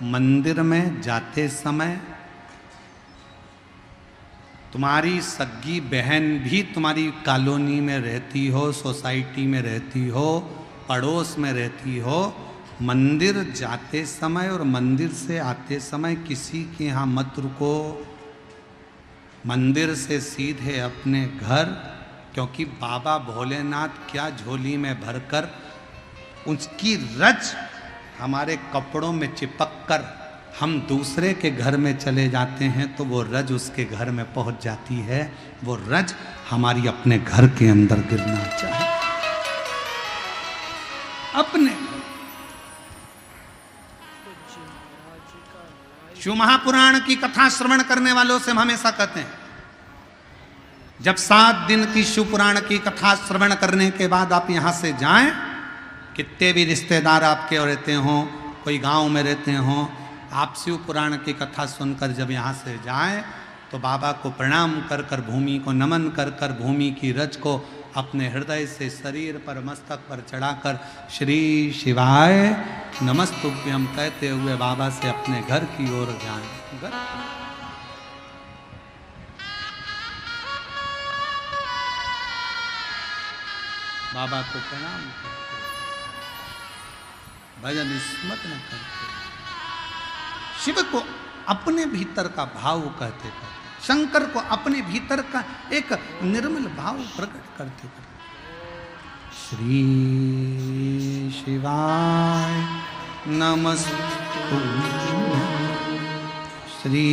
मंदिर में जाते समय तुम्हारी सगी बहन भी तुम्हारी कॉलोनी में रहती हो, सोसाइटी में रहती हो, पड़ोस में रहती हो, मंदिर जाते समय और मंदिर से आते समय किसी के यहाँ मत रुको। मंदिर से सीधे अपने घर, क्योंकि बाबा भोलेनाथ क्या झोली में भरकर उसकी रज हमारे कपड़ों में चिपक कर हम दूसरे के घर में चले जाते हैं तो वो रज उसके घर में पहुंच जाती है। वो रज हमारी अपने घर के अंदर गिरना चाहिए, अपने। शिव महापुराण की कथा श्रवण करने वालों से हम हमेशा कहते हैं, जब 7 दिन की शिव पुराण की कथा श्रवण करने के बाद आप यहां से जाएं, कितने भी रिश्तेदार आपके रहते हों, कोई गांव में रहते हों, आप शिव पुराण की कथा सुनकर जब यहाँ से जाएं तो बाबा को प्रणाम कर कर, भूमि को नमन कर कर, भूमि की रज को अपने हृदय से शरीर पर, मस्तक पर चढ़ाकर श्री शिवाय नमस्तुभ्यम कहते हुए बाबा से अपने घर की ओर जाएं। बाबा को प्रणाम करते, भजन स्मरण करते, शिव को अपने भीतर का भाव कहते कहते, शंकर को अपने भीतर का एक निर्मल भाव प्रकट करते करते, श्री शिवाय नमस्तुभ्यं, श्री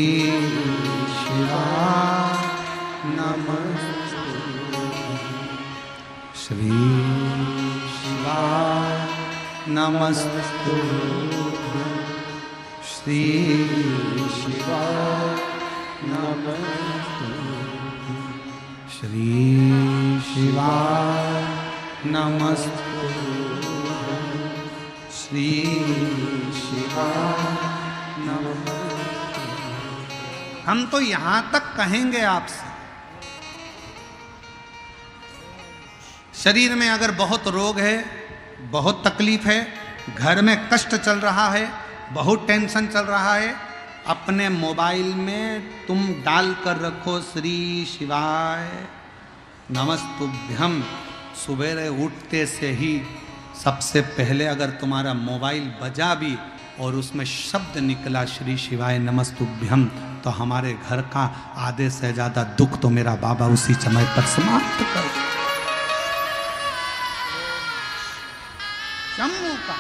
शिवाय नमस्तुभ्यं, श्री शिवाय नमस्तुभ्यं, श्री शिवाय नमस्तुभ्यं, श्री शिवाय नमस्तुभ्यं, श्री शिवाय नमस्तुभ्यं। हम तो यहां तक कहेंगे आपसे, शरीर में अगर बहुत रोग है, बहुत तकलीफ है, घर में कष्ट चल रहा है, बहुत टेंशन चल रहा है, अपने मोबाइल में तुम डाल कर रखो श्री शिवाय नमस्तुभ्यम। सवेरे उठते से ही सबसे पहले अगर तुम्हारा मोबाइल बजा भी और उसमें शब्द निकला श्री शिवाय नमस्तुभ्यम, तो हमारे घर का आधे से ज्यादा दुख तो मेरा बाबा उसी समय पर समाप्त कर दिया। जम्मू का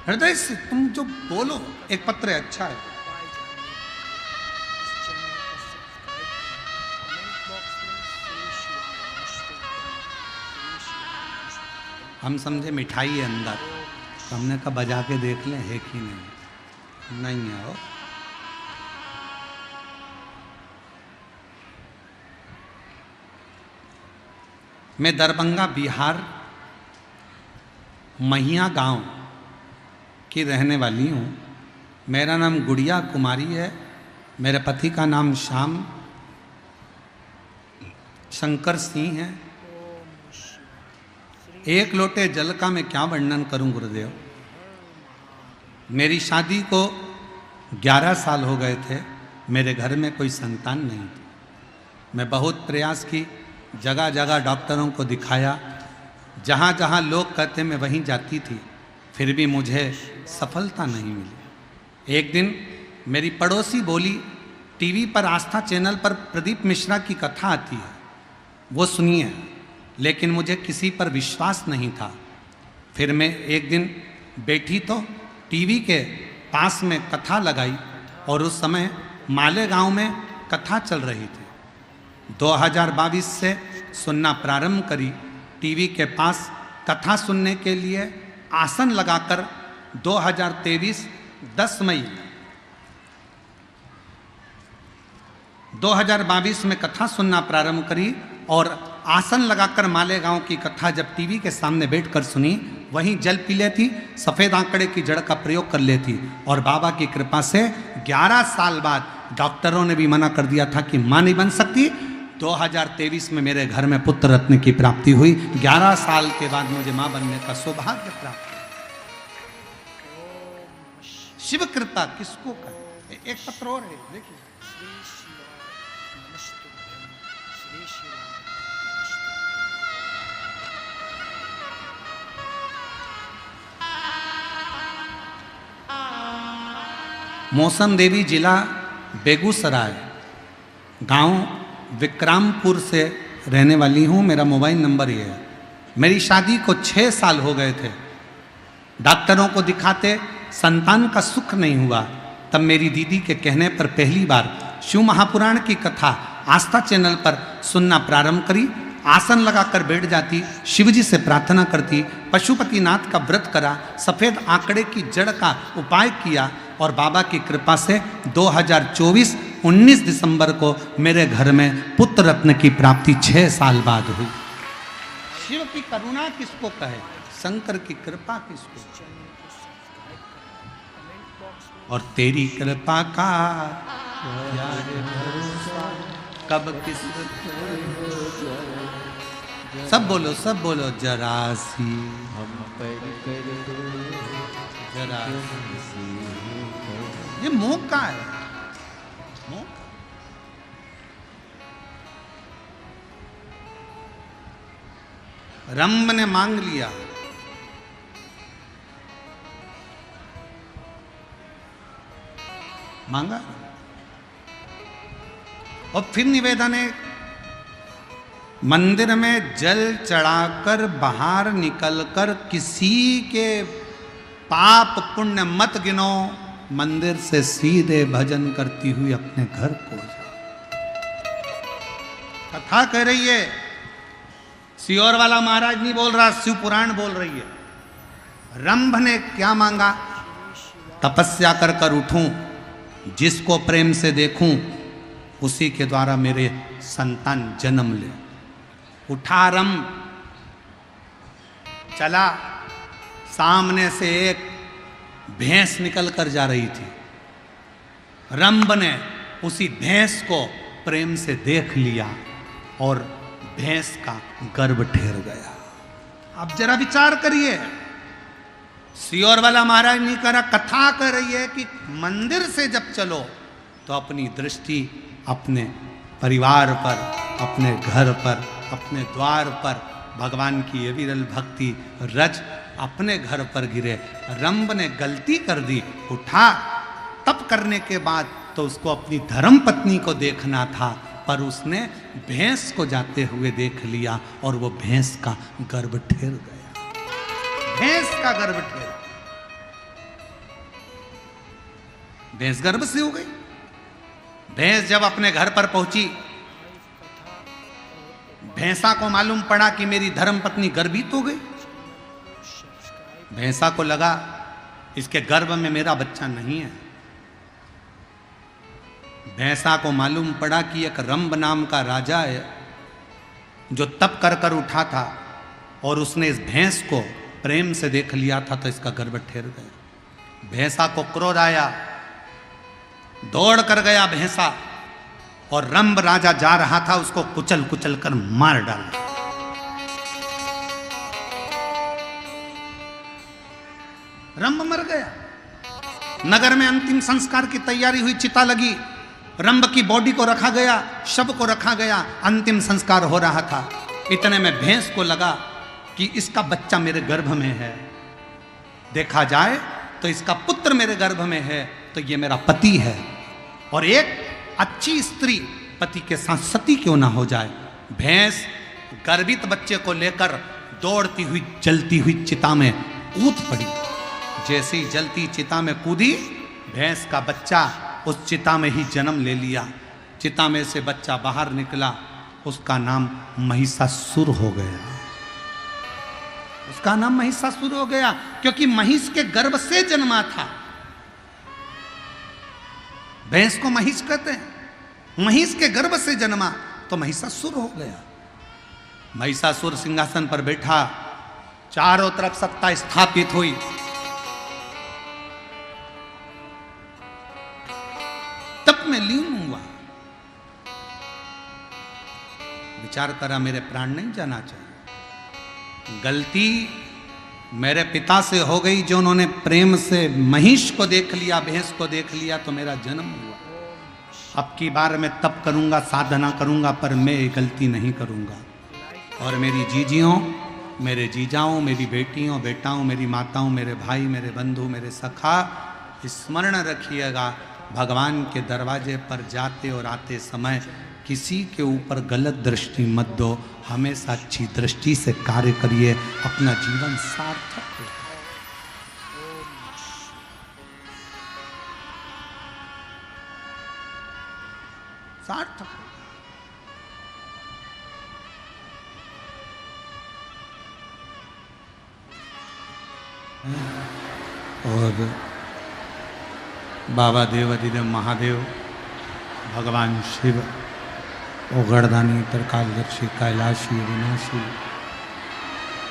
हृदय से तुम जो बोलो, एक पत्र है, अच्छा है। हम समझे मिठाई है अंदर, तो हमने कहा बजा के देख लें है कि नहीं, नहीं है वो। मैं दरभंगा बिहार महिया गांव की रहने वाली हूँ। मेरा नाम गुड़िया कुमारी है। मेरे पति का नाम श्याम शंकर सिंह है। एक लोटे जल का मैं क्या वर्णन करूं गुरुदेव। मेरी शादी को 11 साल हो गए थे। मेरे घर में कोई संतान नहीं थी। मैं बहुत प्रयास की, जगह जगह डॉक्टरों को दिखाया, जहाँ जहाँ लोग कहते मैं वहीं जाती थी, फिर भी मुझे सफलता नहीं मिली। एक दिन मेरी पड़ोसी बोली, टीवी पर आस्था चैनल पर प्रदीप मिश्रा की कथा आती है, वो सुनिए। लेकिन मुझे किसी पर विश्वास नहीं था। फिर मैं एक दिन बैठी तो टीवी के पास में कथा लगाई, और उस समय मालेगांव में कथा चल रही थी। 2022 से सुनना प्रारंभ करी। टीवी के पास कथा सुनने के लिए आसन लगाकर 2023 10 मई 2022 में कथा सुनना प्रारंभ करी, और आसन लगाकर मालेगांव की कथा जब टीवी के सामने बैठकर सुनी, वहीं जल पी लेती, सफ़ेद आंकड़े की जड़ का प्रयोग कर लेती, और बाबा की कृपा से 11 साल बाद डॉक्टरों ने भी मना कर दिया था कि मां नहीं बन सकती। 2023 में मेरे घर में पुत्र रत्न की प्राप्ति हुई। 11 साल के बाद मुझे मां बनने का सौभाग्य प्राप्त हुआ। शिव कृपा किसको कहे। एक पत्र और है, देखिए। मौसम देवी, जिला बेगूसराय, गांव विक्रामपुर से रहने वाली हूँ। मेरा मोबाइल नंबर ये है। मेरी शादी को 6 साल हो गए थे। डॉक्टरों को दिखाते संतान का सुख नहीं हुआ। तब मेरी दीदी के कहने पर पहली बार शिव महापुराण की कथा आस्था चैनल पर सुनना प्रारंभ करी। आसन लगाकर बैठ जाती, शिवजी से प्रार्थना करती, पशुपतिनाथ का व्रत करा, सफ़ेद आंकड़े की जड़ का उपाय किया, और बाबा की कृपा से 2024 19 दिसंबर को मेरे घर में पुत्र रत्न की प्राप्ति 6 साल बाद हुई। शिव की करुणा किसको कहे, शंकर की कृपा किसको। और तेरी कृपा का कब किस, सब बोलो, सब बोलो। जरा सी हम पर कर दो, जरा सी। ये मौका है, मौका। रंभ ने मांग लिया, मांगा, और फिर निवेदन है, मंदिर में जल चढ़ाकर बाहर निकलकर किसी के पाप पुण्य मत गिनो, मंदिर से सीधे भजन करती हुई अपने घर को जाओ। कथा कह रही है, सियोर वाला महाराज नहीं बोल रहा, शिव पुराण बोल रही है। रंभ ने क्या मांगा, तपस्या कर कर उठूं, जिसको प्रेम से देखूं, उसी के द्वारा मेरे संतान जन्म ले। उठा रंभ, चला, सामने से एक भैंस निकल कर जा रही थी। रंभ ने उसी भैंस को प्रेम से देख लिया और भैंस का गर्भ ठहर गया। अब जरा विचार करिए, सियोर वाला महाराज नहीं करा, कथा कर रही है कि मंदिर से जब चलो तो अपनी दृष्टि अपने परिवार पर, अपने घर पर, अपने द्वार पर भगवान की ये विरल भक्ति रज अपने घर पर गिरे। रंभ ने गलती कर दी, उठा तप करने के बाद तो उसको अपनी धर्म पत्नी को देखना था, पर उसने भैंस को जाते हुए देख लिया और वो भैंस का गर्भ ठेर गया। भैंस का गर्भ ठेर, भैंस गर्भ से हो गई। भैंस जब अपने घर पर पहुंची, भैंसा को मालूम पड़ा कि मेरी धर्म पत्नी गर्भित हो गई। भैंसा को लगा इसके गर्भ में मेरा बच्चा नहीं है। भैंसा को मालूम पड़ा कि एक रंभ नाम का राजा है जो तप कर कर उठा था और उसने इस भैंस को प्रेम से देख लिया था, तो इसका गर्भ ठहर गया। भैंसा को क्रोध आया, दौड़ कर गया भैंसा और रंभ राजा जा रहा था, उसको कुचल कुचल कर मार डाला। रंभ मर गया। नगर में अंतिम संस्कार की तैयारी हुई, चिता लगी, रंभ की बॉडी को रखा गया, शव को रखा गया, अंतिम संस्कार हो रहा था। इतने में भैंस को लगा कि इसका बच्चा मेरे गर्भ में है, देखा जाए तो इसका पुत्र मेरे गर्भ में है, तो ये मेरा पति है और एक अच्छी स्त्री पति के साथ सती क्यों ना हो जाए। भैंस गर्भित बच्चे को लेकर दौड़ती हुई जलती हुई चिता में कूद पड़ी। जैसे ही जलती चिता में कूदी, भैंस का बच्चा उस चिता में ही जन्म ले लिया। चिता में से बच्चा बाहर निकला, उसका नाम महिषासुर हो गया। उसका नाम महिषासुर हो गया क्योंकि महिष के गर्भ से जन्मा था। भैंस को महिष कहते हैं, महिष के गर्भ से जन्मा तो महिषासुर हो गया। महिषासुर सिंहासन पर बैठा, चारों तरफ सत्ता स्थापित हुई। तप में लीन हुआ, विचार करा मेरे प्राण नहीं जाना चाहिए। गलती मेरे पिता से हो गई जो उन्होंने प्रेम से महिष को देख लिया, भैंस को देख लिया, तो मेरा जन्म हुआ। अब की बार मैं तप करूंगा, साधना करूंगा, पर मैं ये गलती नहीं करूंगा। और मेरी जीजियों, मेरे जीजाओं, मेरी बेटियों, बेटाओं, मेरी माताओं, मेरे भाई, मेरे बंधु, मेरे सखा, स्मरण रखिएगा, भगवान के दरवाजे पर जाते और आते समय किसी के ऊपर गलत दृष्टि मत दो। हमेशा अच्छी दृष्टि से कार्य करिए, अपना जीवन सार्थक हो। सार्थक हो। और बाबा देव अधिदेव महादेव, भगवान शिव, ओगड़दानी, त्रिकालदर्शी, कैलाशी, विनाशी,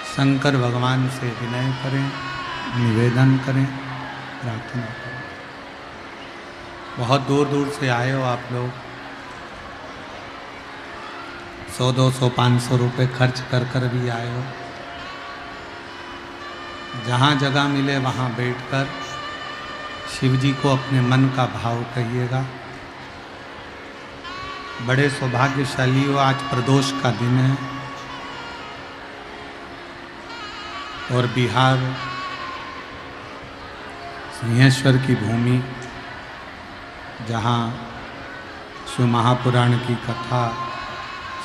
शंकर भगवान से विनय करें, निवेदन करें, प्रार्थना करें। बहुत दूर दूर से आए हो आप लोग, 100, 200, 500 रुपये खर्च कर कर भी आए हो। जहाँ जगह मिले वहाँ बैठकर शिव जी को अपने मन का भाव कहिएगा। बड़े सौभाग्यशाली हो, आज प्रदोष का दिन है और बिहार सिंहेश्वर की भूमि, जहाँ शिव महापुराण की कथा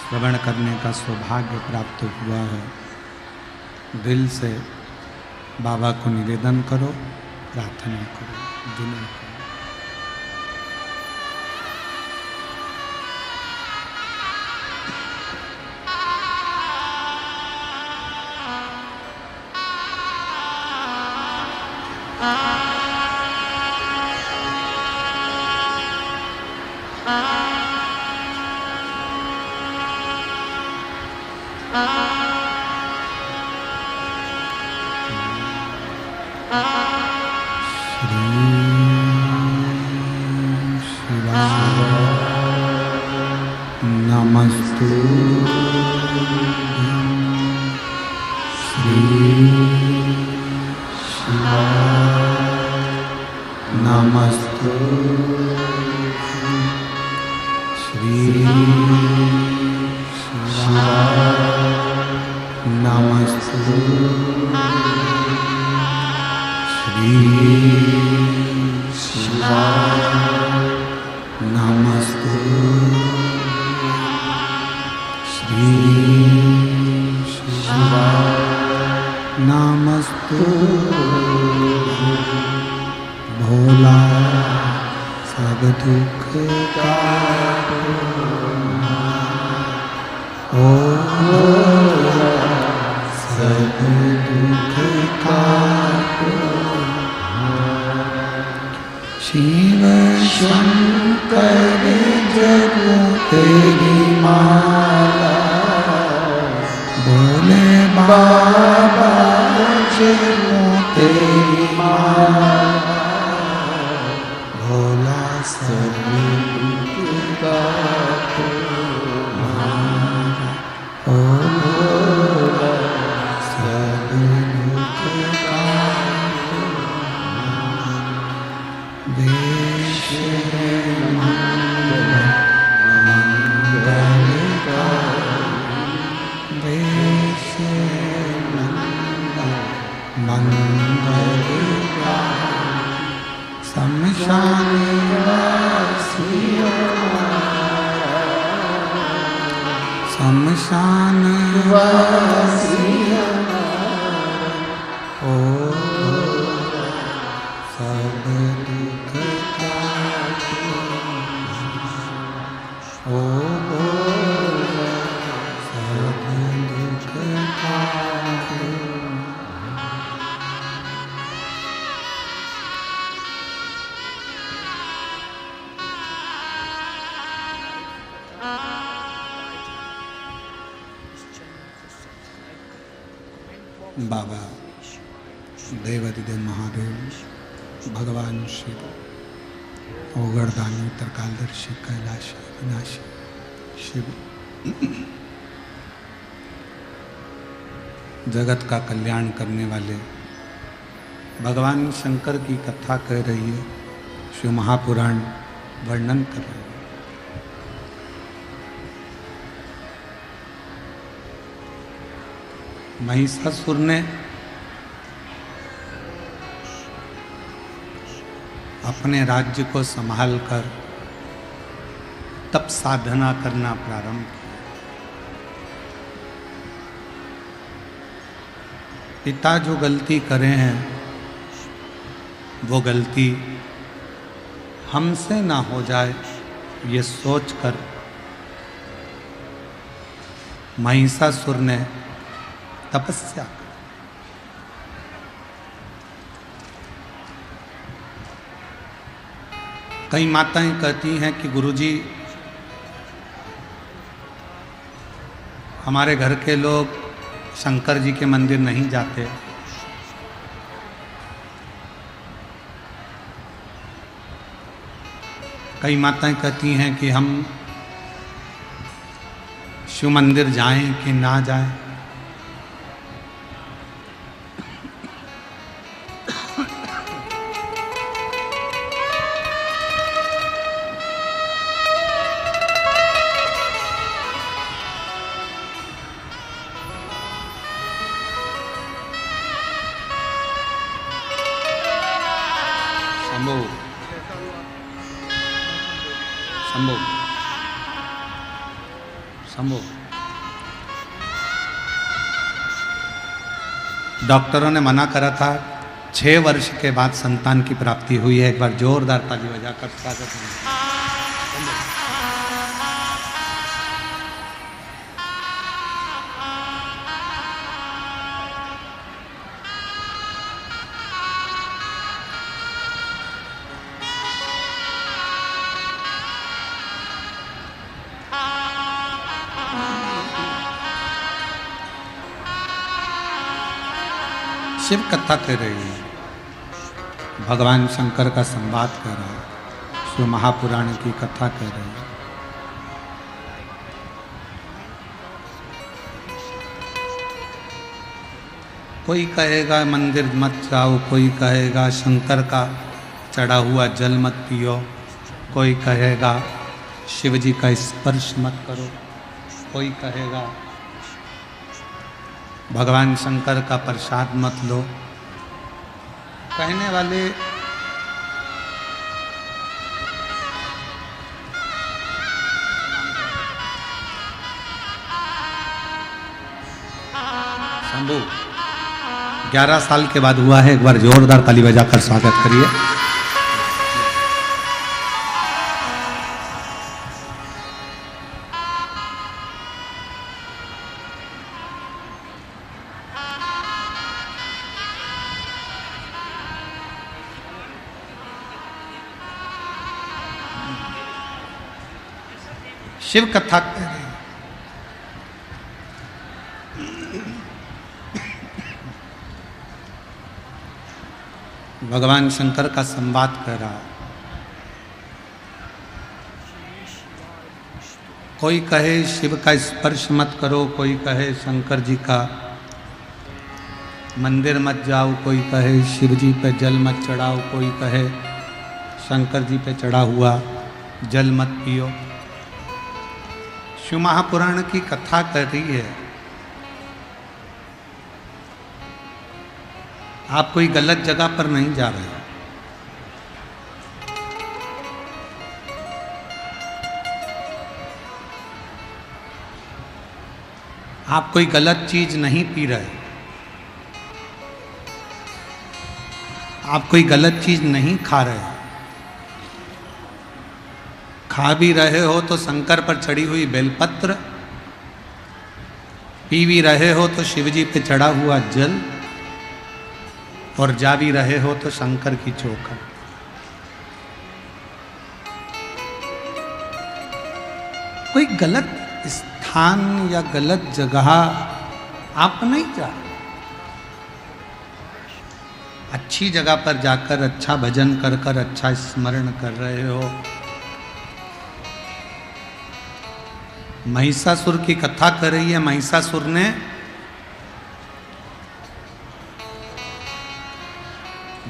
श्रवण करने का सौभाग्य प्राप्त हुआ है। दिल से बाबा को निवेदन करो, प्रार्थना करो, विनय करो। नमस्तु श्री शिवाय, नमस्तु श्री शिवाय नमस्तु श्री शिवाय नमस्तु श्री शिवाय नमस्तु भोला सब दुख का ओ भोला सब दुख का शिव शंकर जग तेरी माला भोले बाबा जग तेरी माला भोला सब दुख का ओ भोला सब दुख का देश मंगल मंगल का देश मंगल मंगल का शमशान वासी शमशान वासी ओ सब दुख का ओ सब दुख का बाबा देवादिदेव महादेव भगवान शिव ओगरदानी त्रिकालदर्शी कैलाशी विनाशी शिव जगत का कल्याण करने वाले भगवान शंकर की कथा कह रही है। शिव महापुराण वर्णन कर रहे हैं। महिषासुर ने अपने राज्य को संभालकर तप साधना करना प्रारंभ किया। पिता जो गलती करे हैं वो गलती हमसे ना हो जाए, ये सोचकर महिषासुर ने तपस्या की। कई माताएं कहती हैं कि गुरुजी हमारे घर के लोग शंकर जी के मंदिर नहीं जाते, कई माताएं कहती हैं कि हम शिव मंदिर जाएं कि ना जाएं। शंभो डॉक्टरों ने मना करा था, 6 वर्ष के बाद संतान की प्राप्ति हुई है। एक बार जोरदार ताली बजाकर स्वागत है। शिव कथा कह रही है, भगवान शंकर का संवाद कर रहा है, शिव महापुराण की कथा कह रही है। कोई कहेगा मंदिर मत जाओ, कोई कहेगा शंकर का चढ़ा हुआ जल मत पियो, कोई कहेगा शिव जी का स्पर्श मत करो। कोई कहेगा भगवान शंकर का प्रसाद मत लो। कहने वाले शंभू 11 साल के बाद हुआ है, एक बार जोरदार ताली बजाकर स्वागत करिए। शिव कथा कह रहे हैं। भगवान शंकर का संवाद कर रहा। कोई कहे शिव का स्पर्श मत करो, कोई कहे शंकर जी का मंदिर मत जाओ, कोई कहे शिव जी पे जल मत चढ़ाओ, कोई कहे शंकर जी पे चढ़ा हुआ जल मत पियो। शिव महापुराण की कथा कर रही है। आप कोई गलत जगह पर नहीं जा रहे। आप कोई गलत चीज नहीं पी रहे। आप कोई गलत चीज नहीं खा रहे। खा भी रहे हो तो शंकर पर चढ़ी हुई बेलपत्र, पी भी रहे हो तो शिवजी पे चढ़ा हुआ जल, और जा भी रहे हो तो शंकर की चौखट। कोई गलत स्थान या गलत जगह आप नहीं जा। अच्छी जगह पर जाकर अच्छा भजन कर कर अच्छा स्मरण कर रहे हो। महिषासुर की कथा कर रही है। महिषासुर ने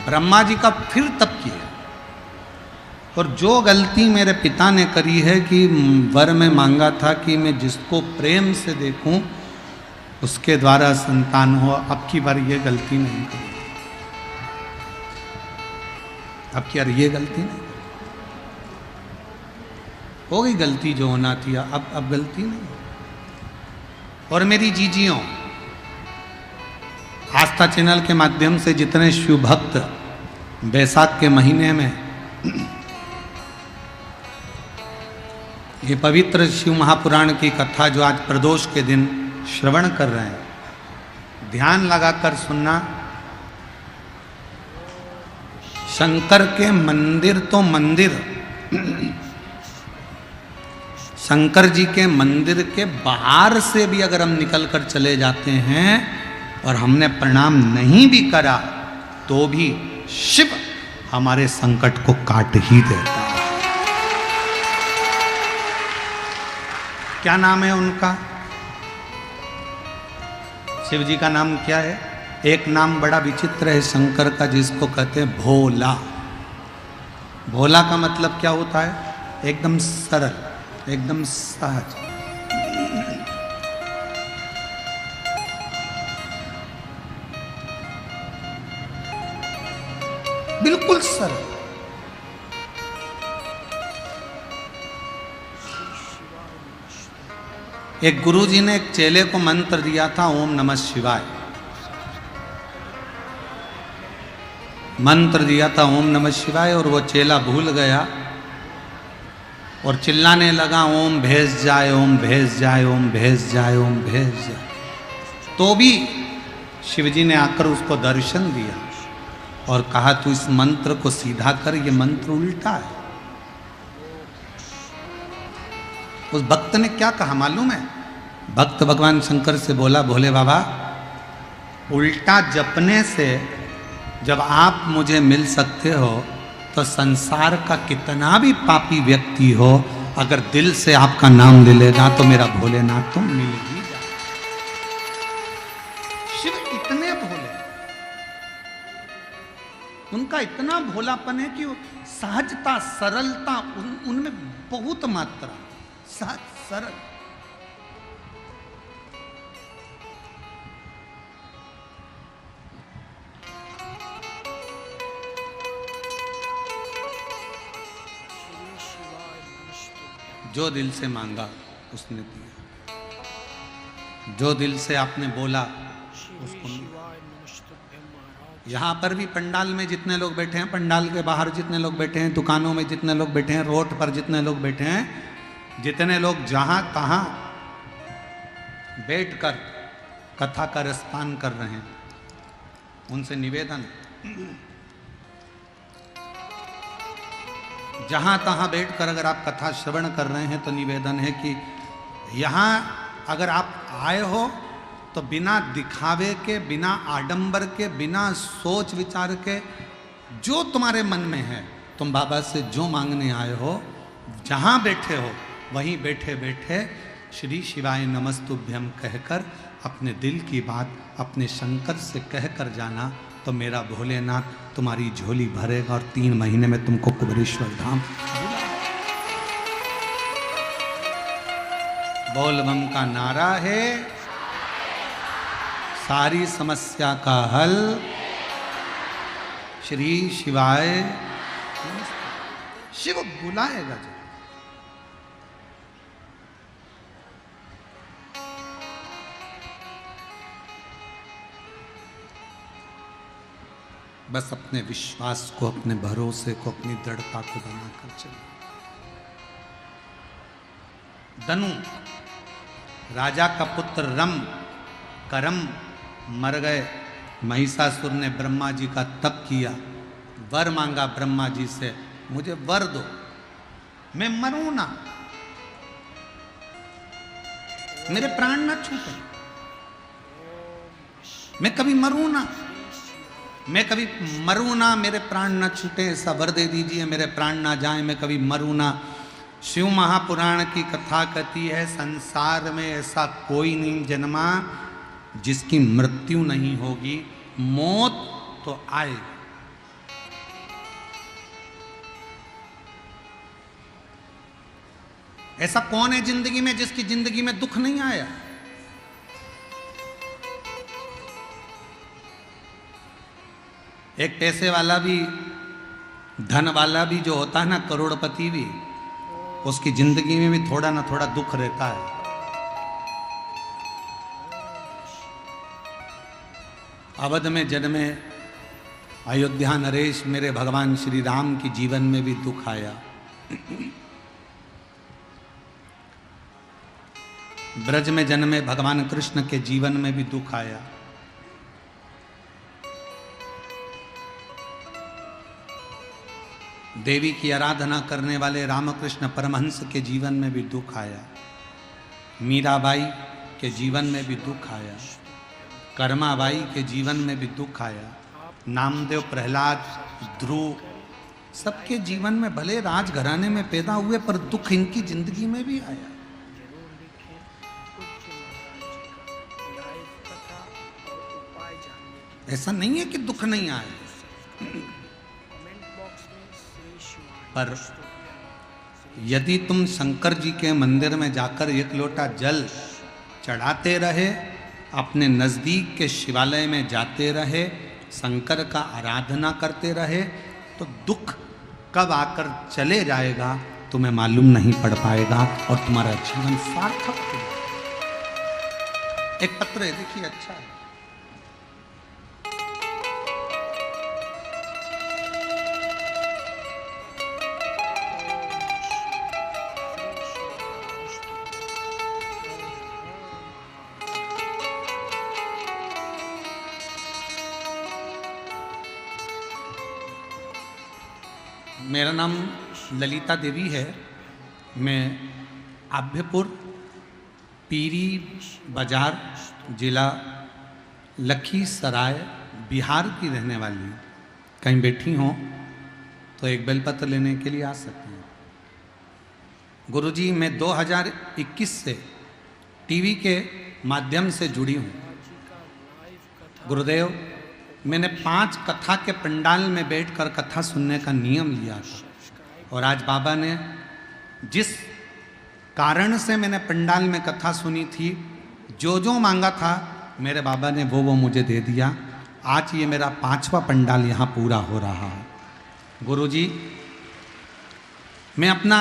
ब्रह्मा जी का फिर तप किया, और जो गलती मेरे पिता ने करी है कि वर में मांगा था कि मैं जिसको प्रेम से देखूं उसके द्वारा संतान हो, अब की बार ये गलती नहीं करी। अब की बार ये गलती नहीं हो गई। गलती जो होना थी अब गलती नहीं। और मेरी जीजियों, आस्था चैनल के माध्यम से जितने शिव भक्त बैसाख के महीने में ये पवित्र शिव महापुराण की कथा जो आज प्रदोष के दिन श्रवण कर रहे हैं, ध्यान लगाकर सुनना। शंकर के मंदिर तो मंदिर, शंकर जी के मंदिर के बाहर से भी अगर हम निकल कर चले जाते हैं और हमने प्रणाम नहीं भी करा तो भी शिव हमारे संकट को काट ही देता है। क्या नाम है उनका? शिव जी का नाम क्या है? एक नाम बड़ा विचित्र है शंकर का, जिसको कहते हैं भोला। भोला का मतलब क्या होता है? एकदम सरल, एकदम सहज। बिल्कुल सरल। एक गुरुजी ने एक चेले को मंत्र दिया था, ओम नमः शिवाय। मंत्र दिया था ओम नमः शिवाय, और वो चेला भूल गया और चिल्लाने लगा ओम भेज जाए, ओम भेज जाए, ओम भेज जाए, ओम भेज जाए। तो भी शिवजी ने आकर उसको दर्शन दिया और कहा तू इस मंत्र को सीधा कर, ये मंत्र उल्टा है। उस भक्त ने क्या कहा मालूम है? भक्त भगवान शंकर से बोला, भोले बाबा, उल्टा जपने से जब आप मुझे मिल सकते हो तो संसार का कितना भी पापी व्यक्ति हो, अगर दिल से आपका नाम ले लेगा तो मेरा भोलेनाथ तो मिल ही जाए। शिव इतने भोले, उनका इतना भोलापन है कि सहजता, सरलता उनमें बहुत मात्रा, सहज सरल। जो दिल से मांगा उसने दिया, जो दिल से आपने बोला उसको मिला। यहाँ पर भी पंडाल में जितने लोग बैठे हैं, पंडाल के बाहर जितने लोग बैठे हैं, दुकानों में जितने लोग बैठे हैं, रोड पर जितने लोग बैठे हैं, जितने लोग जहाँ तहाँ बैठकर कथा का रसपान कर रहे हैं, उनसे निवेदन, जहाँ तहाँ बैठकर अगर आप कथा श्रवण कर रहे हैं तो निवेदन है कि यहाँ अगर आप आए हो तो बिना दिखावे के, बिना आडंबर के, बिना सोच विचार के, जो तुम्हारे मन में है, तुम बाबा से जो मांगने आए हो, जहाँ बैठे हो वहीं बैठे बैठे श्री शिवाय नमस्तुभ्यम कहकर अपने दिल की बात अपने शंकर से कहकर जाना, तो मेरा भोलेनाथ तुम्हारी झोली भरेगा और 3 महीने में तुमको कुबेरेश्वर धाम। बोल बम का नारा है, सारी समस्या का हल श्री शिवाय। शिव बुलाएगा जी। बस अपने विश्वास को, अपने भरोसे को, अपनी दृढ़ता को बनाकर चलिए। धनु राजा का पुत्र रम करम मर गए। महिषासुर ने ब्रह्मा जी का तप किया, वर मांगा ब्रह्मा जी से, मुझे वर दो, मैं मरूं ना, मेरे प्राण ना छूटे, मैं कभी मरूं ना, मैं कभी मरूं ना, मेरे प्राण ना छूटे, ऐसा वर दे दीजिए, मेरे प्राण ना जाए, मैं कभी मरूं ना। शिव महापुराण की कथा कहती है, संसार में ऐसा कोई नहीं जन्मा जिसकी मृत्यु नहीं होगी, मौत तो आएगी। ऐसा कौन है जिंदगी में जिसकी जिंदगी में दुख नहीं आया? एक पैसे वाला भी, धन वाला भी जो होता है ना, करोड़पति भी, उसकी जिंदगी में भी थोड़ा ना थोड़ा दुख रहता है। अवध में जन्मे अयोध्या नरेश मेरे भगवान श्री राम की जीवन में भी दुख आया। ब्रज में जन्मे भगवान कृष्ण के जीवन में भी दुख आया। देवी की आराधना करने वाले रामकृष्ण परमहंस के जीवन में भी दुख आया। मीराबाई के जीवन में भी दुख आया। कर्माबाई के जीवन में भी दुख आया। नामदेव, प्रहलाद, ध्रुव, सबके जीवन में भले राजघराने में पैदा हुए पर दुख इनकी जिंदगी में भी आया। ऐसा नहीं है कि दुख नहीं आए, पर यदि तुम शंकर जी के मंदिर में जाकर 1 लोटा जल चढ़ाते रहे, अपने नज़दीक के शिवालय में जाते रहे, शंकर का आराधना करते रहे, तो दुख कब आकर चले जाएगा तुम्हें मालूम नहीं पड़ पाएगा और तुम्हारा जीवन सार्थक होगा। एक पत्र है, देखिए, अच्छा है। मेरा नाम ललिता देवी है। मैं आभ्यपुर पीरी बाजार जिला लखीसराय बिहार की रहने वाली हूँ। कहीं बैठी हों तो एक बेलपत्र लेने के लिए आ सकते हैं। गुरुजी, मैं 2021 से टीवी के माध्यम से जुड़ी हूँ। गुरुदेव, मैंने 5 कथा के पंडाल में बैठकर कथा सुनने का नियम लिया था, और आज बाबा ने जिस कारण से मैंने पंडाल में कथा सुनी थी, जो जो मांगा था मेरे बाबा ने वो मुझे दे दिया। आज ये मेरा 5वां पंडाल यहाँ पूरा हो रहा है। गुरुजी, मैं अपना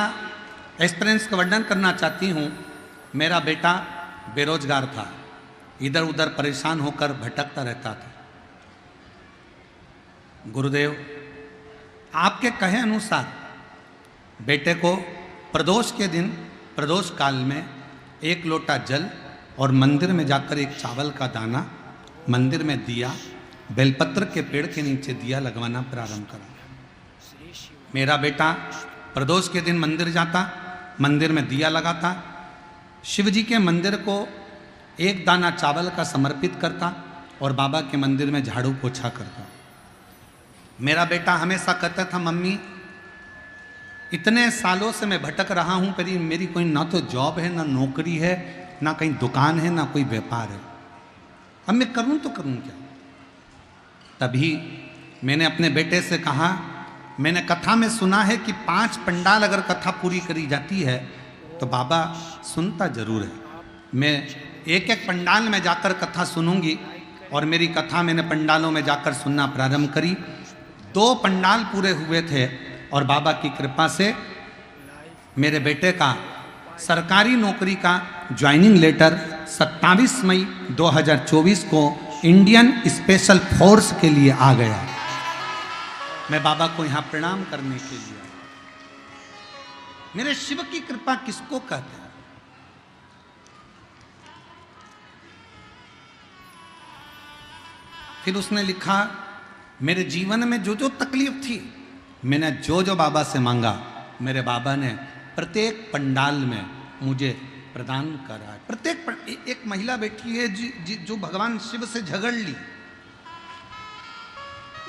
एक्सपीरियंस का वर्णन करना चाहती हूँ। मेरा बेटा बेरोजगार था, इधर उधर परेशान होकर भटकता रहता था। गुरुदेव आपके कहे अनुसार बेटे को प्रदोष के दिन, प्रदोष काल में 1 लोटा जल और मंदिर में जाकर एक चावल का दाना, मंदिर में दिया, बेलपत्र के पेड़ के नीचे दिया लगवाना प्रारंभ करा। मेरा बेटा प्रदोष के दिन मंदिर जाता, मंदिर में दिया लगाता, शिव जी के मंदिर को 1 दाना चावल का समर्पित करता और बाबा के मंदिर में झाड़ू पोछा करता। मेरा बेटा हमेशा कहता था, मम्मी इतने सालों से मैं भटक रहा हूँ, पर मेरी कोई ना तो जॉब है, ना नौकरी है, ना कहीं दुकान है, ना कोई व्यापार है, अब मैं करूँ तो करूँ क्या। तभी मैंने अपने बेटे से कहा, मैंने कथा में सुना है कि 5 पंडाल अगर कथा पूरी करी जाती है तो बाबा सुनता जरूर है। मैं एक एक पंडाल में जाकर कथा सुनूंगी और मेरी कथा मैंने पंडालों में जाकर सुनना प्रारंभ करी। 2 पंडाल पूरे हुए थे और बाबा की कृपा से मेरे बेटे का सरकारी नौकरी का ज्वाइनिंग लेटर 27 मई 2024 को इंडियन स्पेशल फोर्स के लिए आ गया। मैं बाबा को यहाँ प्रणाम करने के लिए आया। मेरे शिव की कृपा किसको कहते हैं? फिर उसने लिखा, मेरे जीवन में जो जो तकलीफ थी, मैंने जो जो बाबा से मांगा, मेरे बाबा ने प्रत्येक पंडाल में मुझे प्रदान करा है। प्रत्येक एक महिला बैठी है जो भगवान शिव से झगड़ ली,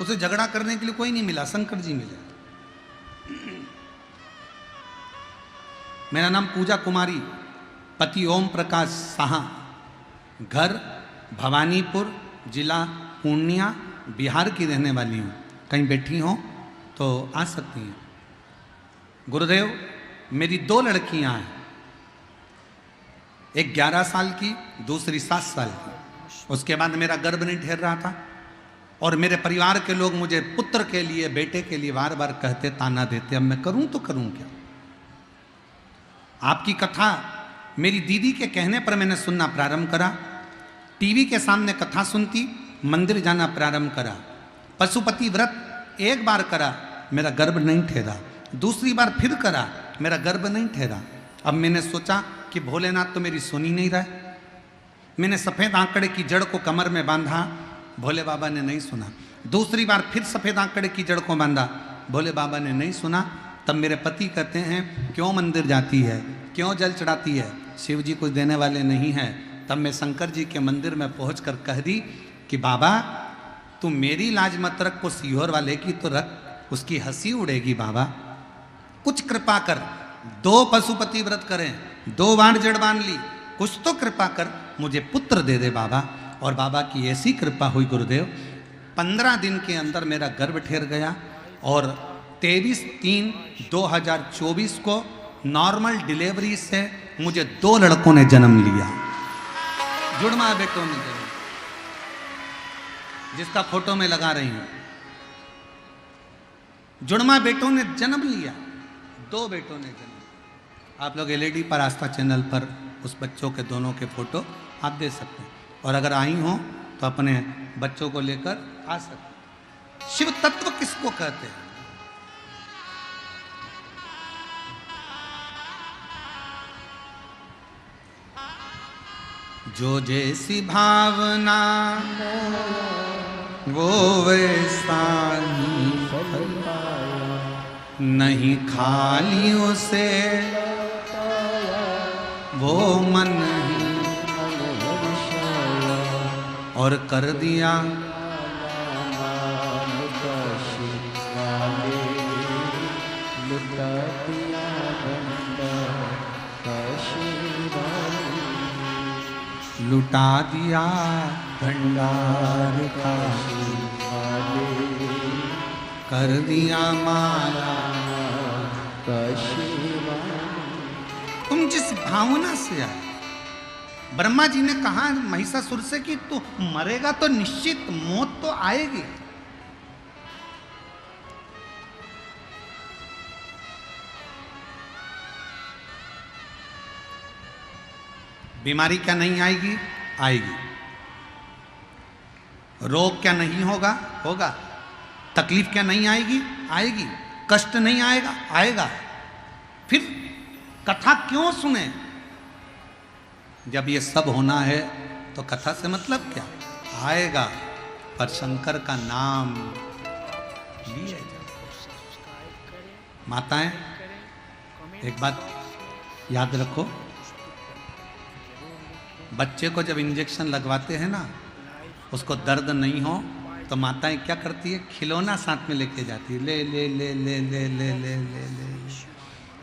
उसे झगड़ा करने के लिए कोई नहीं मिला, शंकर जी मिले। मेरा नाम पूजा कुमारी, पति ओम प्रकाश साहा, घर भवानीपुर, जिला पूर्णिया, बिहार की रहने वाली हूँ। कहीं बैठी हो तो आ सकती हैं। गुरुदेव मेरी 2 लड़कियां हैं, एक 11 साल की, दूसरी 7 साल की। उसके बाद मेरा गर्भ नहीं ठहर रहा था और मेरे परिवार के लोग मुझे पुत्र के लिए, बेटे के लिए बार बार कहते, ताना देते। अब मैं करूं तो करूं क्या। आपकी कथा मेरी दीदी के कहने पर मैंने सुनना प्रारंभ करा। टीवी के सामने कथा सुनती, मंदिर जाना प्रारंभ करा। पशुपति व्रत 1 बार करा, मेरा गर्भ नहीं ठहरा। दूसरी बार फिर करा, मेरा गर्भ नहीं ठहरा। अब मैंने सोचा कि भोलेनाथ तो मेरी सुनी नहीं रहा। मैंने सफ़ेद आंकड़े की जड़ को कमर में बांधा, भोले बाबा ने नहीं सुना। दूसरी बार फिर सफ़ेद आंकड़े की जड़ को बांधा, भोले बाबा ने नहीं सुना। तब मेरे पति कहते हैं, क्यों मंदिर जाती है, क्यों जल चढ़ाती है, शिव जी कुछ देने वाले नहीं हैं। तब मैं शंकर जी के मंदिर में पहुंचकर कह दी कि बाबा तू मेरी लाज मत रख, को सीहोर वाले की तो रख, उसकी हंसी उड़ेगी बाबा, कुछ कृपा कर। 2 पशुपति व्रत करें, 2 बार जड़ बांध ली, कुछ तो कृपा कर, मुझे पुत्र दे दे बाबा। और बाबा की ऐसी कृपा हुई गुरुदेव, 15 दिन के अंदर मेरा गर्भ ठहर गया और 23/3/2024 को नॉर्मल डिलीवरी से मुझे 2 लड़कों ने जन्म लिया। जुड़वा बेटों ने जन्म, जिसका फोटो में लगा रही हूं, जुड़वा बेटों ने जन्म लिया, 2 बेटों ने जन्म। आप लोग एलईडी पर आस्था चैनल पर उस बच्चों के दोनों के फोटो आप दे सकते हैं, और अगर आई हो तो अपने बच्चों को लेकर आ सकते हैं। शिव तत्व किसको कहते हैं? जो जैसी भावना वो वैसा ही नहीं, खाली उसे वो मन ही और कर दिया लुटा दिया भंडार का, कर दिया माला। तुम जिस भावना से आए, ब्रह्मा जी ने कहा महिषासुर से कि तू मरेगा तो निश्चित, मौत तो आएगी। बीमारी क्या नहीं आएगी? आएगी। रोग क्या नहीं होगा? होगा। तकलीफ क्या नहीं आएगी? आएगी। कष्ट नहीं आएगा? आएगा। फिर कथा क्यों सुने? जब ये सब होना है तो कथा से मतलब क्या? आएगा, पर शंकर का नाम लिए माताएं, एक बात याद रखो, बच्चे को जब इंजेक्शन लगवाते हैं ना, उसको दर्द नहीं हो तो माताएं क्या करती है? खिलौना साथ में लेके जाती है। ले ले ले ले ले ले ले ले ले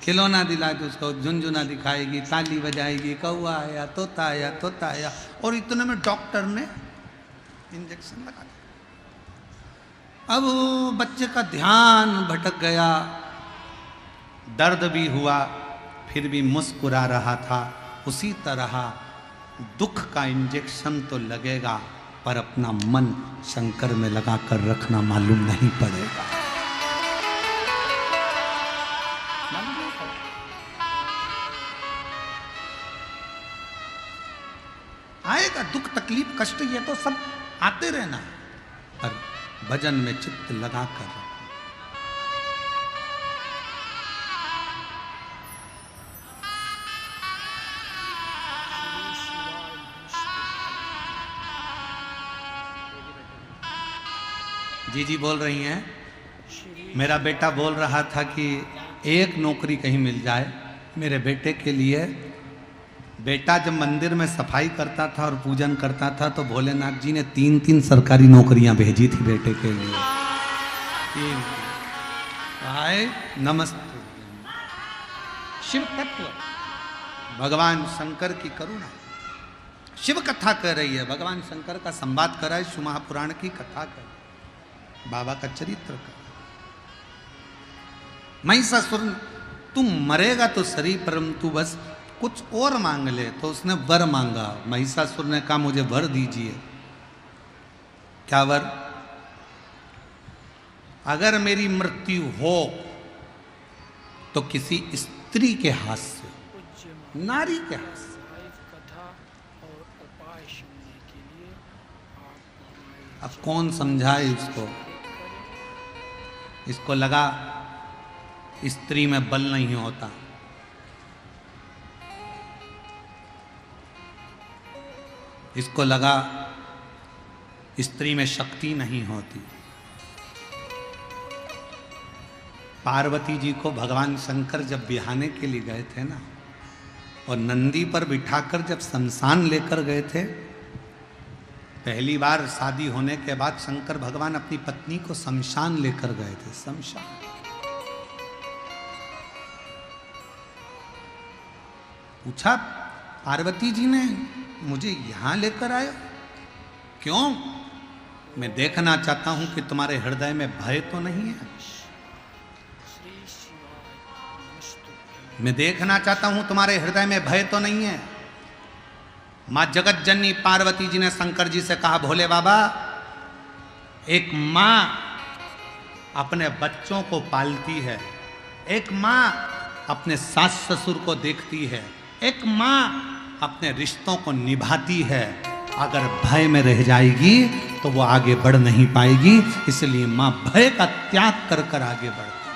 खिलौना दिला के उसको झुनझुना दिखाएगी, ताली बजाएगी, कौआ आया, तोता आया, तोता आया, और इतने में डॉक्टर ने इंजेक्शन लगा दिया। अब बच्चे का ध्यान भटक गया, दर्द भी हुआ, फिर भी मुस्कुरा रहा था। उसी तरह दुख का इंजेक्शन तो लगेगा, पर अपना मन शंकर में लगा कर रखना मालूम नहीं पड़ेगा। आएगा दुख, तकलीफ, कष्ट, ये तो सब आते रहना, पर भजन में चित्त लगा कर रखो। जी जी बोल रही हैं। मेरा बेटा बोल रहा था कि एक नौकरी कहीं मिल जाए मेरे बेटे के लिए। बेटा जब मंदिर में सफाई करता था और पूजन करता था तो भोलेनाथ जी ने 3-3 सरकारी नौकरियां भेजी थी बेटे के लिए। हाय नमस्ते। शिव तत्व, भगवान शंकर की करुणा, शिव कथा कर रही है, भगवान शंकर का संवाद कर रहा है, शिव महापुराण की कथा कर, बाबा का चरित्र का। महिषासुर, तुम मरेगा तो सही, परंतु बस कुछ और मांग ले। तो उसने वर मांगा। महिषासुर ने कहा मुझे वर दीजिए। क्या वर? अगर मेरी मृत्यु हो तो किसी स्त्री के हाथ से, नारी के हाथ से। अब कौन समझाए इसको? इसको लगा स्त्री में बल नहीं होता। इसको लगा स्त्री में शक्ति नहीं होती। पार्वती जी को भगवान शंकर जब बिहाने के लिए गए थे ना, और नंदी पर बिठाकर जब शमशान लेकर गए थे, पहली बार शादी होने के बाद शंकर भगवान अपनी पत्नी को शमशान लेकर गए थे। शमशान, पूछा पार्वती जी ने, मुझे यहां लेकर आए क्यों? मैं देखना चाहता हूं कि तुम्हारे हृदय में भय तो नहीं है। मैं देखना चाहता हूं तुम्हारे हृदय में भय तो नहीं है। मां जगत जननी पार्वती जी ने शंकर जी से कहा, भोले बाबा, एक मां अपने बच्चों को पालती है, एक मां अपने सास ससुर को देखती है, एक मां अपने रिश्तों को निभाती है। अगर भय में रह जाएगी तो वो आगे बढ़ नहीं पाएगी, इसलिए मां भय का त्याग कर कर आगे बढ़ती।